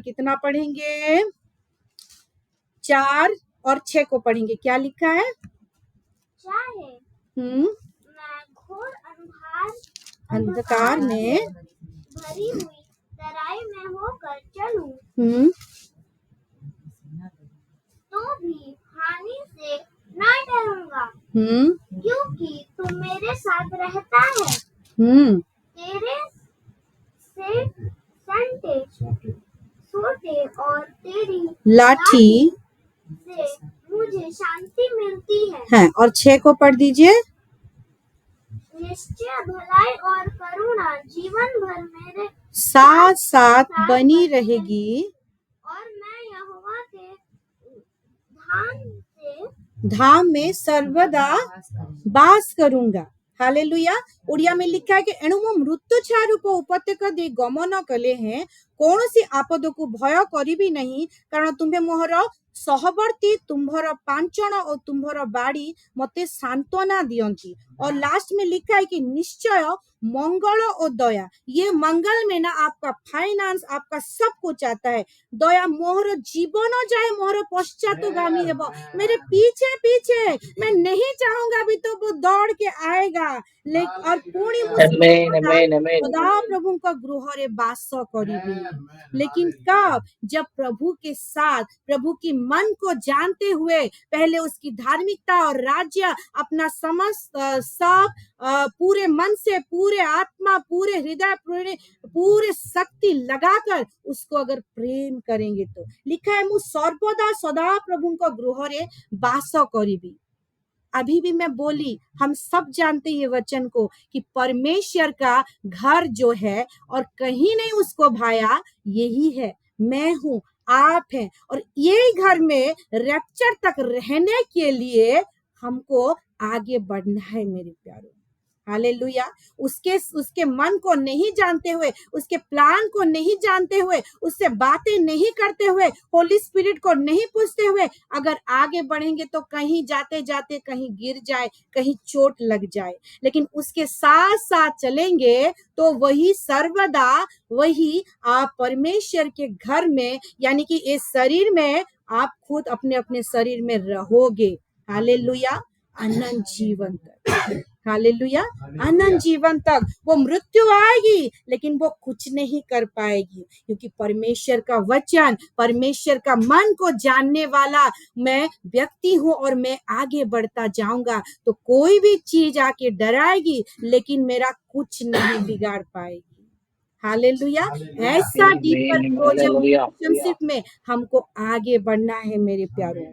कितना पढ़ेंगे? 4 और 6 को पढ़ेंगे। क्या लिखा है? चाहे मैं घोर अंधकार में भरी हुई तराई में होकर चलूं, तो भी हानि से न डरूंगा, क्योंकि तू मेरे साथ रहता है। तेरे सोटे और तेरी लाठी से मुझे शांति मिलती है। और 6 को पढ़ दीजिए। निश्चय भलाई और करुणा जीवन भर मेरे साथ साथ बनी रहेगी, और मैं यहोवा के धाम में सर्वदा बास करूंगा। हालेलुया। ओडिया में लिखा है कि एणु मु मृत्यु छाया रूप उपत्यका दे गमन कले हैं, कौनसी आपद को भय करिबी नहीं, कारण तुम्हें मोहर सहवर्ती, तुम्भर पांचन और तुम्भर बाड़ी मते सांत्वना दियंती। और लास्ट में लिखा है कि निश्चय मंगल और दया, ये मंगल में ना आपका फाइनेंस, आपका सब कुछ आता है। दया मोहर जीवन जाए, मोहर पश्चातगामी है, मेरे पीछे पीछे, मैं नहीं चाहूंगा भी तो वो दौड़ के आएगा। लेकिन और पूरी सदा प्रभु का गृह रे बास करीबी। लेकिन कब? जब प्रभु के साथ, प्रभु की मन को जानते हुए, पहले उसकी धार्मिकता और राज्य, अपना समस्त सब पूरे मन से, पूरे आत्मा, पूरे हृदय, पूरे शक्ति लगाकर उसको अगर प्रेम करेंगे तो लिखा है मु सर्वदा सदा प्रभु का गृह रे बास करीबी। अभी भी मैं बोली, हम सब जानते हैं वचन को कि परमेश्वर का घर जो है और कहीं नहीं उसको भाया, यही है, मैं हूं, आप हैं। और यही घर में रैप्चर तक रहने के लिए हमको आगे बढ़ना है मेरे प्यारों। हालेलुया। उसके मन को नहीं जानते हुए, उसके प्लान को नहीं जानते हुए, उससे बातें नहीं करते हुए, होली स्पिरिट को नहीं पूछते हुए अगर आगे बढ़ेंगे तो कहीं जाते जाते कहीं गिर जाए, कहीं चोट लग जाए। लेकिन उसके साथ साथ चलेंगे तो वही सर्वदा, वही आप परमेश्वर के घर में, यानी कि इस शरीर में आप खुद अपने अपने शरीर में रहोगे। हालेलुया। अनंत जीवन तक, हालेलुया, अनंत जीवन तक। वो मृत्यु आएगी लेकिन वो कुछ नहीं कर पाएगी, क्योंकि परमेश्वर का वचन, परमेश्वर का मन को जानने वाला मैं व्यक्ति हूँ और मैं आगे बढ़ता जाऊंगा। तो कोई भी चीज आके डराएगी लेकिन मेरा कुछ नहीं बिगाड़ पाएगी। हालेलुया। ऐसा डीपर रिलेशनशिप में हमको आगे बढ़ना है मेरे प्यारों।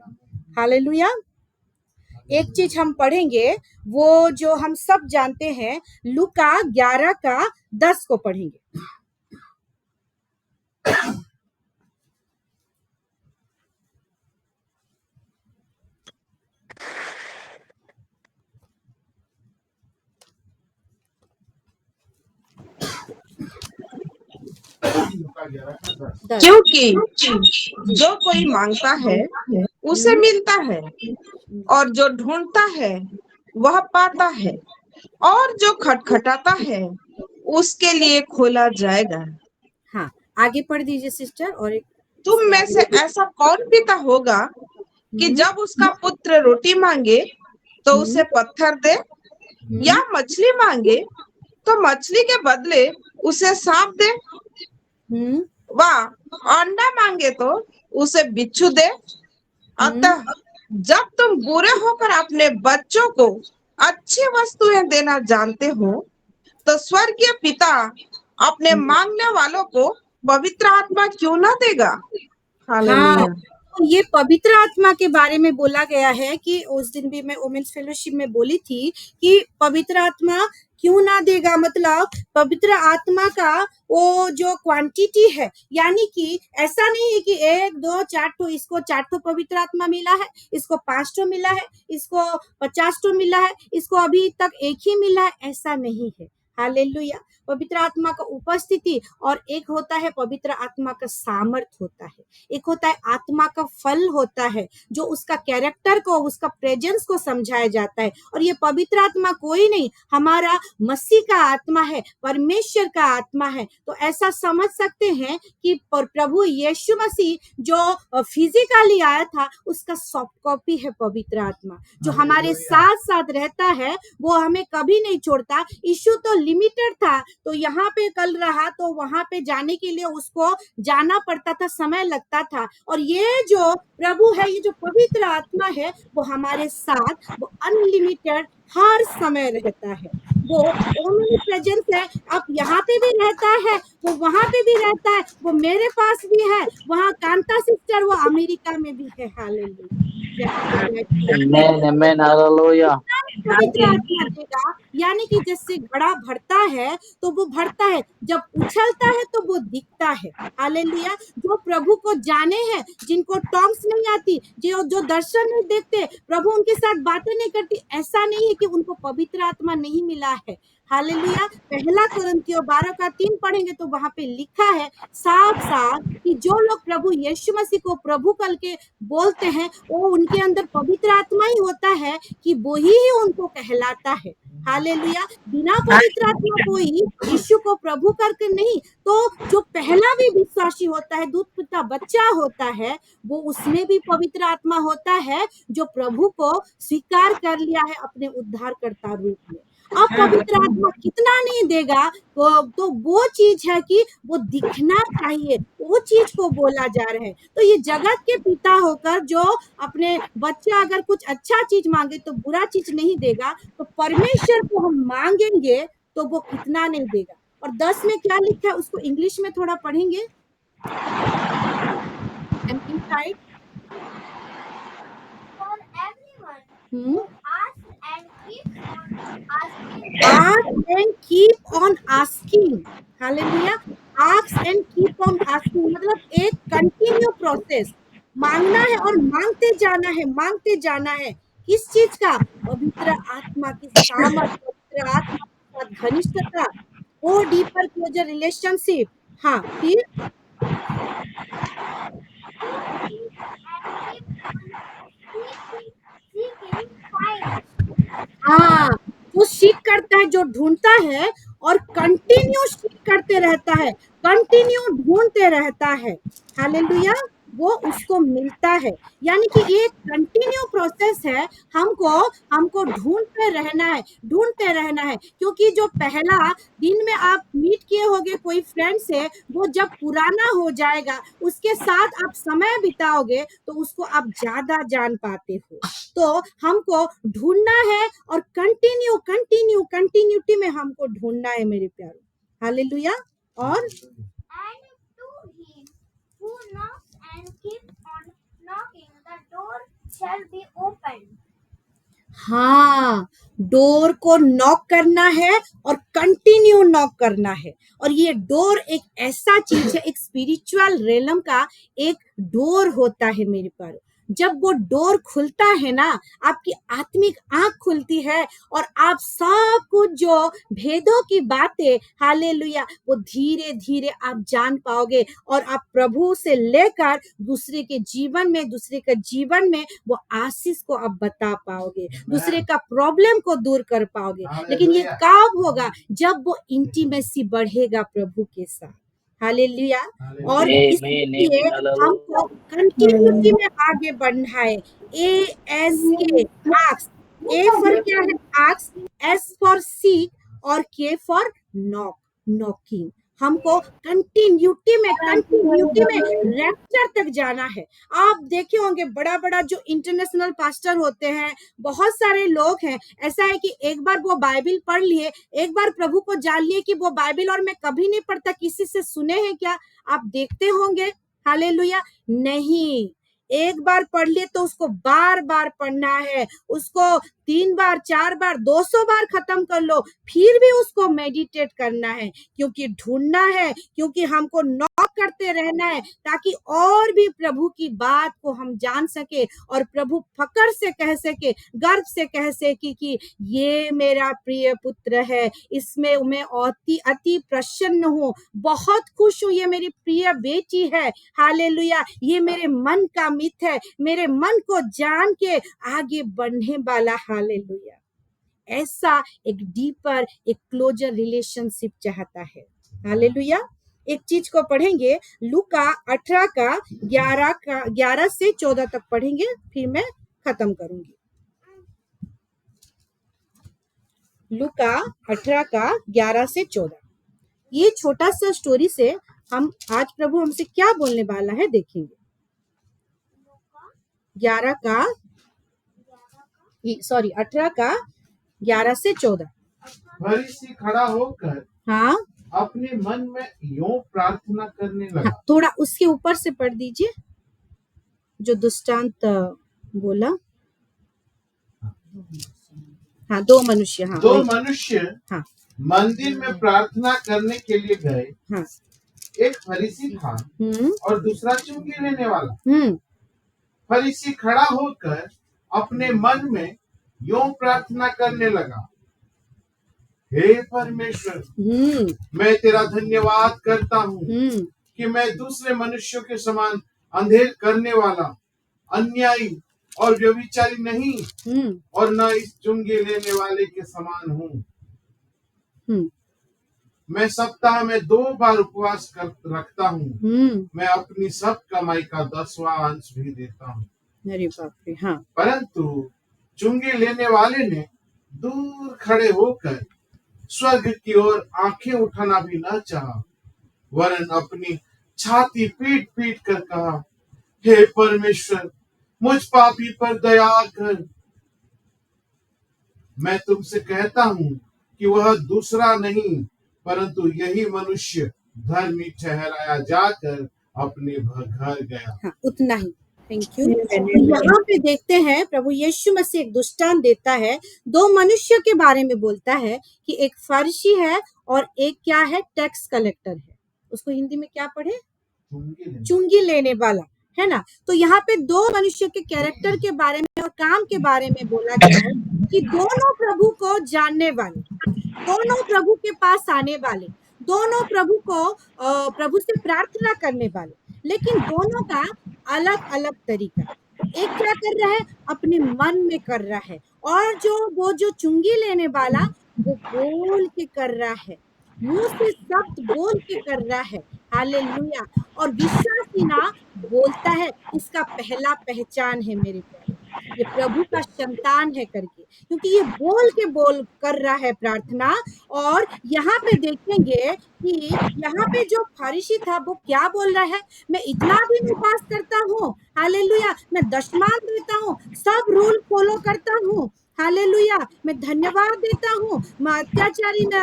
हालेलुया। एक चीज हम पढ़ेंगे, वो जो हम सब जानते हैं, लूका 11 का 10 को पढ़ेंगे। क्योंकि जो कोई मांगता है उसे मिलता है, और जो ढूंढता है वह पाता है, और जो खटखटाता है उसके लिए खोला जाएगा। हाँ, आगे पढ़ दीजिए सिस्टर। और एक, तुम में से ऐसा कौन पिता होगा कि जब उसका पुत्र रोटी मांगे तो उसे पत्थर दे, या मछली मांगे तो मछली के बदले उसे सांप दे, वा अंडा मांगे तो उसे बिच्छू दे। अतः जब तुम बुरे होकर अपने बच्चों को अच्छी वस्तुएं देना जानते हो, तो स्वर्गीय पिता अपने मांगने वालों को पवित्र आत्मा क्यों ना देगा। हालेलुया। ये पवित्र आत्मा के बारे में बोला गया है कि उस दिन भी मैं वुमेन्स फेलोशिप में बोली थी कि पवित्र आत्मा क्यों ना देगा। मतलब पवित्र आत्मा का वो जो क्वांटिटी है, यानी कि ऐसा नहीं है कि 1 2 4 ठो, इसको 4 ठो पवित्र आत्मा मिला है, इसको 5 ठो मिला है, इसको 50 ठो मिला है, इसको अभी तक एक ही मिला है, ऐसा नहीं है। हालेलुया। पवित्र आत्मा का उपस्थिति, और एक होता है पवित्र आत्मा का सामर्थ होता है, एक होता है आत्मा का फल होता है, जो उसका कैरेक्टर को, उसका प्रेजेंस को समझाया जाता है। और ये पवित्र आत्मा कोई नहीं, हमारा मसीह का आत्मा है, परमेश्वर का आत्मा है। तो ऐसा समझ सकते हैं कि प्रभु यीशु मसीह जो फिजिकली आया था, उसका सॉफ्ट कॉपी है पवित्र आत्मा, जो हमारे साथ साथ रहता है, वो हमें कभी नहीं छोड़ता। यीशु तो लिमिटेड था, तो यहाँ पे कल रहा तो वहां पे जाने के लिए उसको जाना पड़ता था, समय लगता था। और ये जो प्रभु है, ये जो पवित्र आत्मा है, वो हमारे साथ, वो अनलिमिटेड हर समय रहता है, वो ओमनी प्रेजेंस है। अब यहाँ पे भी रहता है, वो वहां पे भी रहता है, वो मेरे पास भी है, वहाँ कांता सिस्टर वो अमेरिका में भी है। हालेलुया। पवित्र आत्मा देगा, यानी कि जैसे घड़ा भरता है तो वो भरता है, जब उछलता है तो वो दिखता है। हालेलुया। जो प्रभु को जाने हैं, जिनको टॉन्ग्स नहीं आती, जो दर्शन नहीं देखते, प्रभु उनके साथ बातें नहीं करती, ऐसा नहीं है कि उनको पवित्र आत्मा नहीं मिला है। हालेलुया। पहला कुरिन्थियों 12:3 पढ़ेंगे तो वहां पे लिखा है साफ साफ कि जो लोग प्रभु यीशु मसीह को प्रभु कल के बोलते हैं, वो उनके अंदर पवित्र आत्मा ही होता है कि वो ही उनको कहलाता है। हालेलुया। बिना पवित्र आत्मा कोई यीशु को प्रभु करके नहीं। तो जो पहला भी विश्वासी होता है, दूध पिता बच्चा होता है, वो उसमें भी पवित्र आत्मा होता है, जो प्रभु को स्वीकार कर लिया है अपने उद्धारकर्ता रूप में। अब पवित्र आत्मा कितना नहीं देगा, तो वो चीज है कि वो दिखना चाहिए, वो चीज को बोला जा रहा है। तो ये जगत के पिता होकर जो अपने बच्चा अगर कुछ अच्छा चीज मांगे तो बुरा चीज नहीं देगा, तो परमेश्वर को हम मांगेंगे तो वो कितना नहीं देगा। और 10 में क्या लिखा है उसको इंग्लिश में थोड़ा पढ़ेंगे। For everyone who asks and keep on asking. Hallelujah. Ask and keep on asking मतलब एक कंटिन्यू प्रोसेस, मांगना है और मांगते जाना है, मांगते जाना है। किस चीज का? पवित्र आत्मा की सामर्थ, पवित्र पवित्र आत्मा के साथ घनिष्ठता, वो डीपर क्लोजर रिलेशनशिप। हाँ, फिर seeking finds. हाँ, वो सीख करता है, जो ढूंढता है और कंटिन्यू सीख करते रहता है, कंटिन्यू ढूंढते रहता है। हालेलुया, वो उसको मिलता है। यानी कि ये कंटिन्यू प्रोसेस है। हमको ढूंढते रहना है, ढूंढते रहना है, क्योंकि जो पहला दिन में आप मीट किए होगे कोई फ्रेंड से, वो जब पुराना हो जाएगा, उसके साथ आप समय बिताओगे तो उसको आप ज्यादा जान पाते हो। तो हमको ढूंढना है और कंटिन्यूटी में हमको ढूंढना है मेरे प्यारे। हालेलुया। और And to him who knocks and keeps on knocking, the door shall be opened. हाँ, डोर को नॉक करना है और कंटिन्यू नॉक करना है। और ये डोर एक ऐसा चीज है, एक स्पिरिचुअल रेलम का एक डोर होता है मेरे पर। जब वो डोर खुलता है ना, आपकी आत्मिक आंख खुलती है और आप सब कुछ जो भेदों की बातें, हालेलुया, वो धीरे धीरे आप जान पाओगे और आप प्रभु से लेकर दूसरे के जीवन में वो आशीष को आप बता पाओगे, दूसरे का प्रॉब्लम को दूर कर पाओगे। लेकिन ये कब होगा? जब वो इंटीमेसी बढ़ेगा प्रभु के साथ। हालेलुया। और इसलिए हमको कंटिन्यूटी में आगे बढ़ना है। ASK, ask. A फॉर क्या है? आस्क, S फॉर सीक और K फॉर नॉक, नॉकिंग। हमको कंटिन्यूटी में रैप्चर तक जाना है। आप देखे होंगे बड़ा बड़ा जो इंटरनेशनल पास्टर होते हैं, बहुत सारे लोग हैं, ऐसा है कि एक बार वो बाइबल पढ़ लिए, एक बार प्रभु को जान लिए कि वो बाइबल और मैं कभी नहीं पढ़ता, किसी से सुने हैं क्या? आप देखते होंगे। हालेलुया। नहीं, एक बार पढ़ लिए तो उसको बार बार पढ़ना है, उसको 3 बार 4 बार 200 बार खत्म कर लो, फिर भी उसको मेडिटेट करना है, क्योंकि ढूंढना है, क्योंकि हमको नॉक करते रहना है, ताकि और भी प्रभु की बात को हम जान सके और प्रभु फकर से कह सके, गर्व से कह सके कि ये मेरा प्रिय पुत्र है, इसमें मैं अति प्रसन्न हूँ, बहुत खुश हूँ, ये मेरी प्रिय बेटी है। हालेलुया, ये मेरे मन का मित्र है, मेरे मन को जान के आगे बढ़ने वाला। हालेलुया। ऐसा एक डीपर, एक क्लोजर रिलेशनशिप चाहता है। हालेलुया। एक चीज को पढ़ेंगे, लूका 18 का 11 से 14 तक पढ़ेंगे, फिर मैं खत्म करूंगी। लूका 18 का 11 से 14। ये छोटा सा स्टोरी से हम आज प्रभु हमसे क्या बोलने वाला है देखेंगे। 18 का 11 से 14। फरीसी खड़ा होकर हाँ, अपने मन में यूं प्रार्थना करने लगा। हाँ, थोड़ा उसके ऊपर से पढ़ दीजिए जो दृष्टांत बोला। हाँ, दो मनुष्य। हाँ, दो मनुष्य हाँ, मंदिर में प्रार्थना करने के लिए गए। हाँ, एक फरीसी था और दूसरा चुंगी लेने वाला। फरीसी खड़ा होकर अपने मन में यूं प्रार्थना करने लगा, हे परमेश्वर, मैं तेरा धन्यवाद करता हूँ कि मैं दूसरे मनुष्यों के समान अंधेर करने वाला, अन्यायी और व्यभिचारी नहीं, और न इस चुंगी लेने वाले के समान हूँ। मैं सप्ताह में 2 बार उपवास रखता हूँ। मैं अपनी सब कमाई का 10वां अंश भी देता हूँ। अरे बाप रे। हाँ, परंतु चुंगी लेने वाले ने दूर खड़े होकर स्वर्ग की ओर आंखें उठाना भी न चाहा, वरन अपनी छाती पीट पीट कर कहा, हे परमेश्वर, मुझ पापी पर दया कर। मैं तुमसे कहता हूँ कि वह दूसरा नहीं, परंतु यही मनुष्य धर्मी ठहराया जाकर अपने घर गया। हाँ, उतना ही। Thank you. यहाँ पे देखते हैं प्रभु यीशु मसीह एक दृष्टांत देता है, 2 मनुष्य के बारे में बोलता है कि एक फरीसी है और एक क्या है? टैक्स कलेक्टर है। उसको हिंदी में क्या पढ़े? चुंगी लेने वाला। है ना। तो यहाँ पे दो मनुष्य के कैरेक्टर के बारे में और काम के बारे में बोला गया है कि दोनों प्रभु को जानने वाले, दोनों प्रभु के पास आने वाले, दोनों प्रभु को प्रभु से प्रार्थना करने वाले, लेकिन दोनों का अलग अलग तरीका। एक क्या कर रहा है, अपने मन में कर रहा है, और जो चुंगी लेने वाला वो बोल के कर रहा है, मुंह से शब्द बोल के कर रहा है। हालेलुया। और विश्वासी ना बोलता है, इसका पहला पहचान है मेरे प्यारे, ये प्रभु का संतान है करके, क्योंकि ये बोल कर रहा है प्रार्थना। और यहाँ पे देखेंगे कि यहाँ पे जो फरीसी था वो क्या बोल रहा है, मैं इतना भी उपास करता हूँ, हालेलुया, मैं दशमांश देता हूँ, सब रूल फॉलो करता हूँ, हालेलुया, मैं धन्यवाद देता हूँ, मैं अत्याचारी न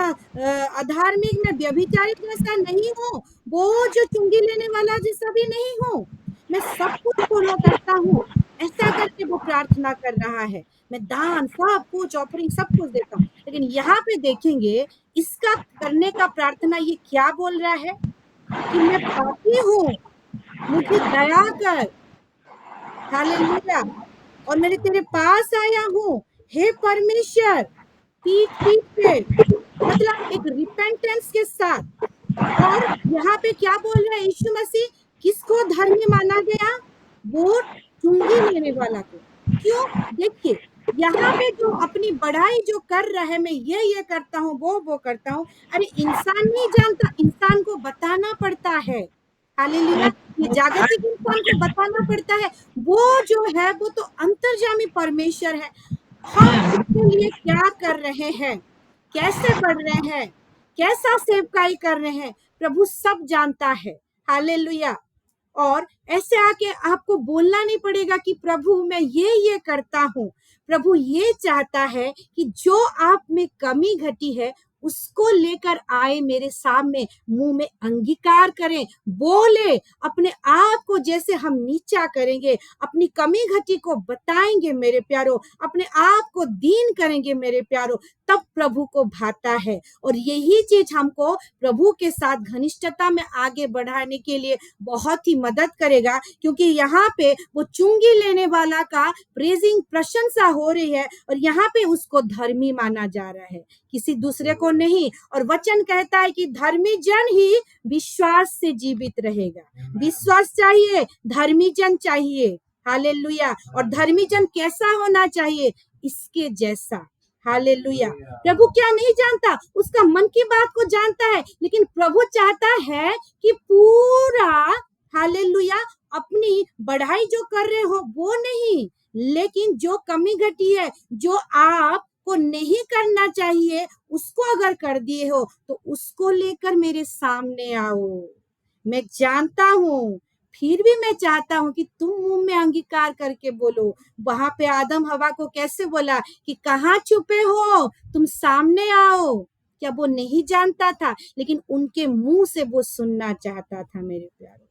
अधार्मिक न व्यभिचारी जैसा नहीं हूँ, वो जो चुंगी लेने वाला जैसा भी नहीं हूँ, मैं सब कुछ फॉलो करता हूँ, ऐसा करके वो प्रार्थना कर रहा है। मैं दान सब कुछ ऑफरिंग सब कुछ देता हूँ। लेकिन यहाँ पे देखेंगे इसका करने का प्रार्थना ये क्या बोल रहा है कि मैं पापी हूँ, मुझे दया कर, हालेलुया, और मैं तेरे पास आया हूँ, हे परमेश्वर, पीठ पे, मतलब एक रिपेंटेंस के साथ। और यहाँ पे क्या बोल रहा है यीशु मसीह, किसको धर्मी माना गया, वो चुंगी लेने वाला को। क्यों, देखिए यहाँ पे जो अपनी बढ़ाई जो कर रहा है, मैं ये करता हूँ, वो करता हूँ, अरे इंसान नहीं जानता, इंसान को बताना पड़ता है, हालेलुया, ये जागतिक इंसान को बताना पड़ता है, वो जो है वो तो अंतर्यामी परमेश्वर है। हम उसके लिए क्या कर रहे हैं, कैसे बढ़ रहे हैं, कैसा सेवकाई कर रहे हैं, प्रभु सब जानता है, हालेलुया। और ऐसे आके आपको बोलना नहीं पड़ेगा कि प्रभु मैं ये करता हूँ, प्रभु ये चाहता है कि जो आप में कमी घटी है उसको लेकर आए मेरे सामने, मुंह में अंगीकार करें, बोले, अपने आप को जैसे हम नीचा करेंगे, अपनी कमी घटी को बताएंगे मेरे प्यारो, अपने आप को दीन करेंगे मेरे प्यारो, तब प्रभु को भाता है। और यही चीज हमको प्रभु के साथ घनिष्ठता में आगे बढ़ाने के लिए बहुत ही मदद करेगा, क्योंकि यहाँ पे वो चुंगी लेने वाला का प्रेजिंग प्रशंसा हो रही है, और यहाँ पे उसको धर्मी माना जा रहा है, किसी दूसरे को नहीं। और वचन कहता है कि धर्मी जन ही विश्वास से जीवित रहेगा। विश्वास चाहिए, धर्मी जन चाहिए, हालेलुया। और धर्मी जन कैसा होना चाहिए, इसके जैसा, हालेलुया। प्रभु क्या नहीं जानता, उसका मन की बात को जानता है, लेकिन प्रभु चाहता है कि पूरा, हालेलुया, अपनी बढ़ाई जो कर रहे हो वो नहीं, लेकिन जो कमी घटी है, जो आप को नहीं करना चाहिए, उसको अगर कर दिए हो तो उसको लेकर मेरे सामने आओ। मैं जानता हूँ, फिर भी मैं चाहता हूँ कि तुम मुंह में अंगीकार करके बोलो। वहां पे आदम हवा को कैसे बोला कि कहाँ छुपे हो, तुम सामने आओ। क्या वो नहीं जानता था, लेकिन उनके मुंह से वो सुनना चाहता था मेरे प्यारे।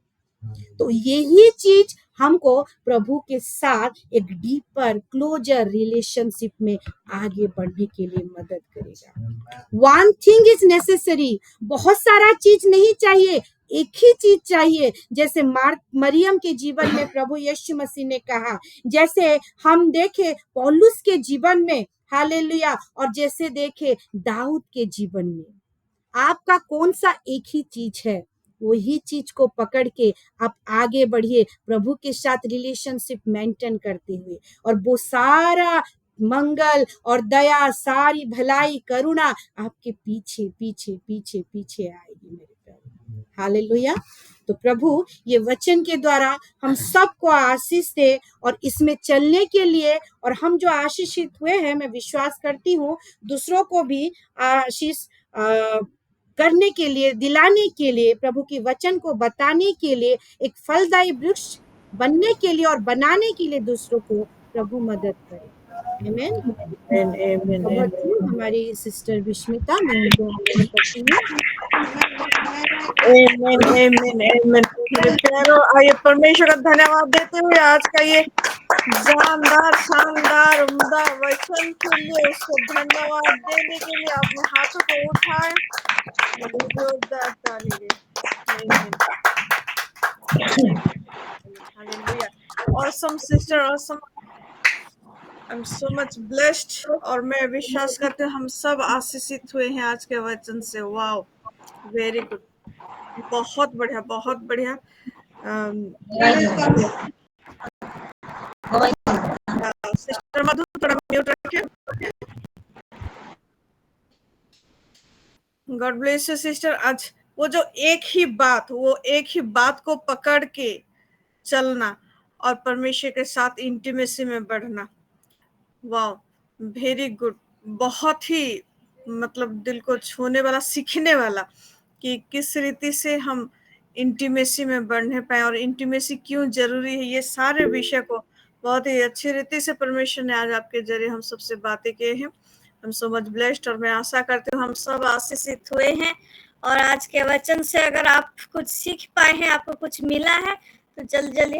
तो यही चीज हमको प्रभु के साथ एक डीपर क्लोजर रिलेशनशिप में आगे बढ़ने के लिए मदद करेगा। वन थिंग इज नेसेसरी, बहुत सारा चीज नहीं चाहिए, एक ही चीज चाहिए। जैसे मरियम के जीवन में प्रभु यीशु मसीह ने कहा, जैसे हम देखे पौलुस के जीवन में, हालेलुया, और जैसे देखे दाऊद के जीवन में, आपका कौन सा एक ही चीज है, वही चीज को पकड़ के आप आगे बढ़िए प्रभु के साथ रिलेशनशिप मेंटेन करते हुए, और वो सारा मंगल और दया, सारी भलाई, करुणा आपके पीछे पीछे पीछे पीछे आएगी मेरे प्यारे, हालेलुया। तो प्रभु ये वचन के द्वारा हम सबको आशीष दे, और इसमें चलने के लिए, और हम जो आशीषित हुए हैं, मैं विश्वास करती हूँ दूसरों को भी आशीष करने के लिए, दिलाने के लिए, प्रभु की वचन को बताने के लिए, एक फलदायी वृक्ष बनने के लिए और बनाने के लिए दूसरों को प्रभु मदद करे। आमीन, आमीन। हमारी सिस्टर विस्मिता, मैं उनको करती हूँ। आइए परमेश्वर का धन्यवाद देते हुए आज का ये जानदार, शानदार, उम्दा वचन के लिए उसको धन्यवाद देने के लिए अपने हाथों को उठाए, जोरदार ताली दे। awesome sister, awesome. I'm so much blessed. और मैं विश्वास करती हूँ हम सब आशीषित हुए हैं आज के वचन से. वाओ, वेरी गुड, बहुत बढ़िया, बहुत बढ़िया. सिस्टर मधु थोड़ा म्यूट रखिए. God bless you sister. आज वो जो एक ही बात को पकड़ के चलना और परमेश्वर के साथ इंटीमेसी में बढ़ना. वाह, वेरी गुड. बहुत ही मतलब दिल को छूने वाला, सीखने वाला कि किस रीति से हम इंटीमेसी में बढ़ने पाए और इंटीमेसी क्यों जरूरी है. ये सारे विषय को बहुत ही अच्छी रीति से परमेश्वर ने आज आपके जरिए हम सबसे बातें किए हैं. हम सो मच ब्लेस्ड और मैं आशा करती हूँ हम सब आशीषित हुए हैं. और आज के वचन से अगर आप कुछ सीख पाए हैं, आपको कुछ मिला है, तो जल्दी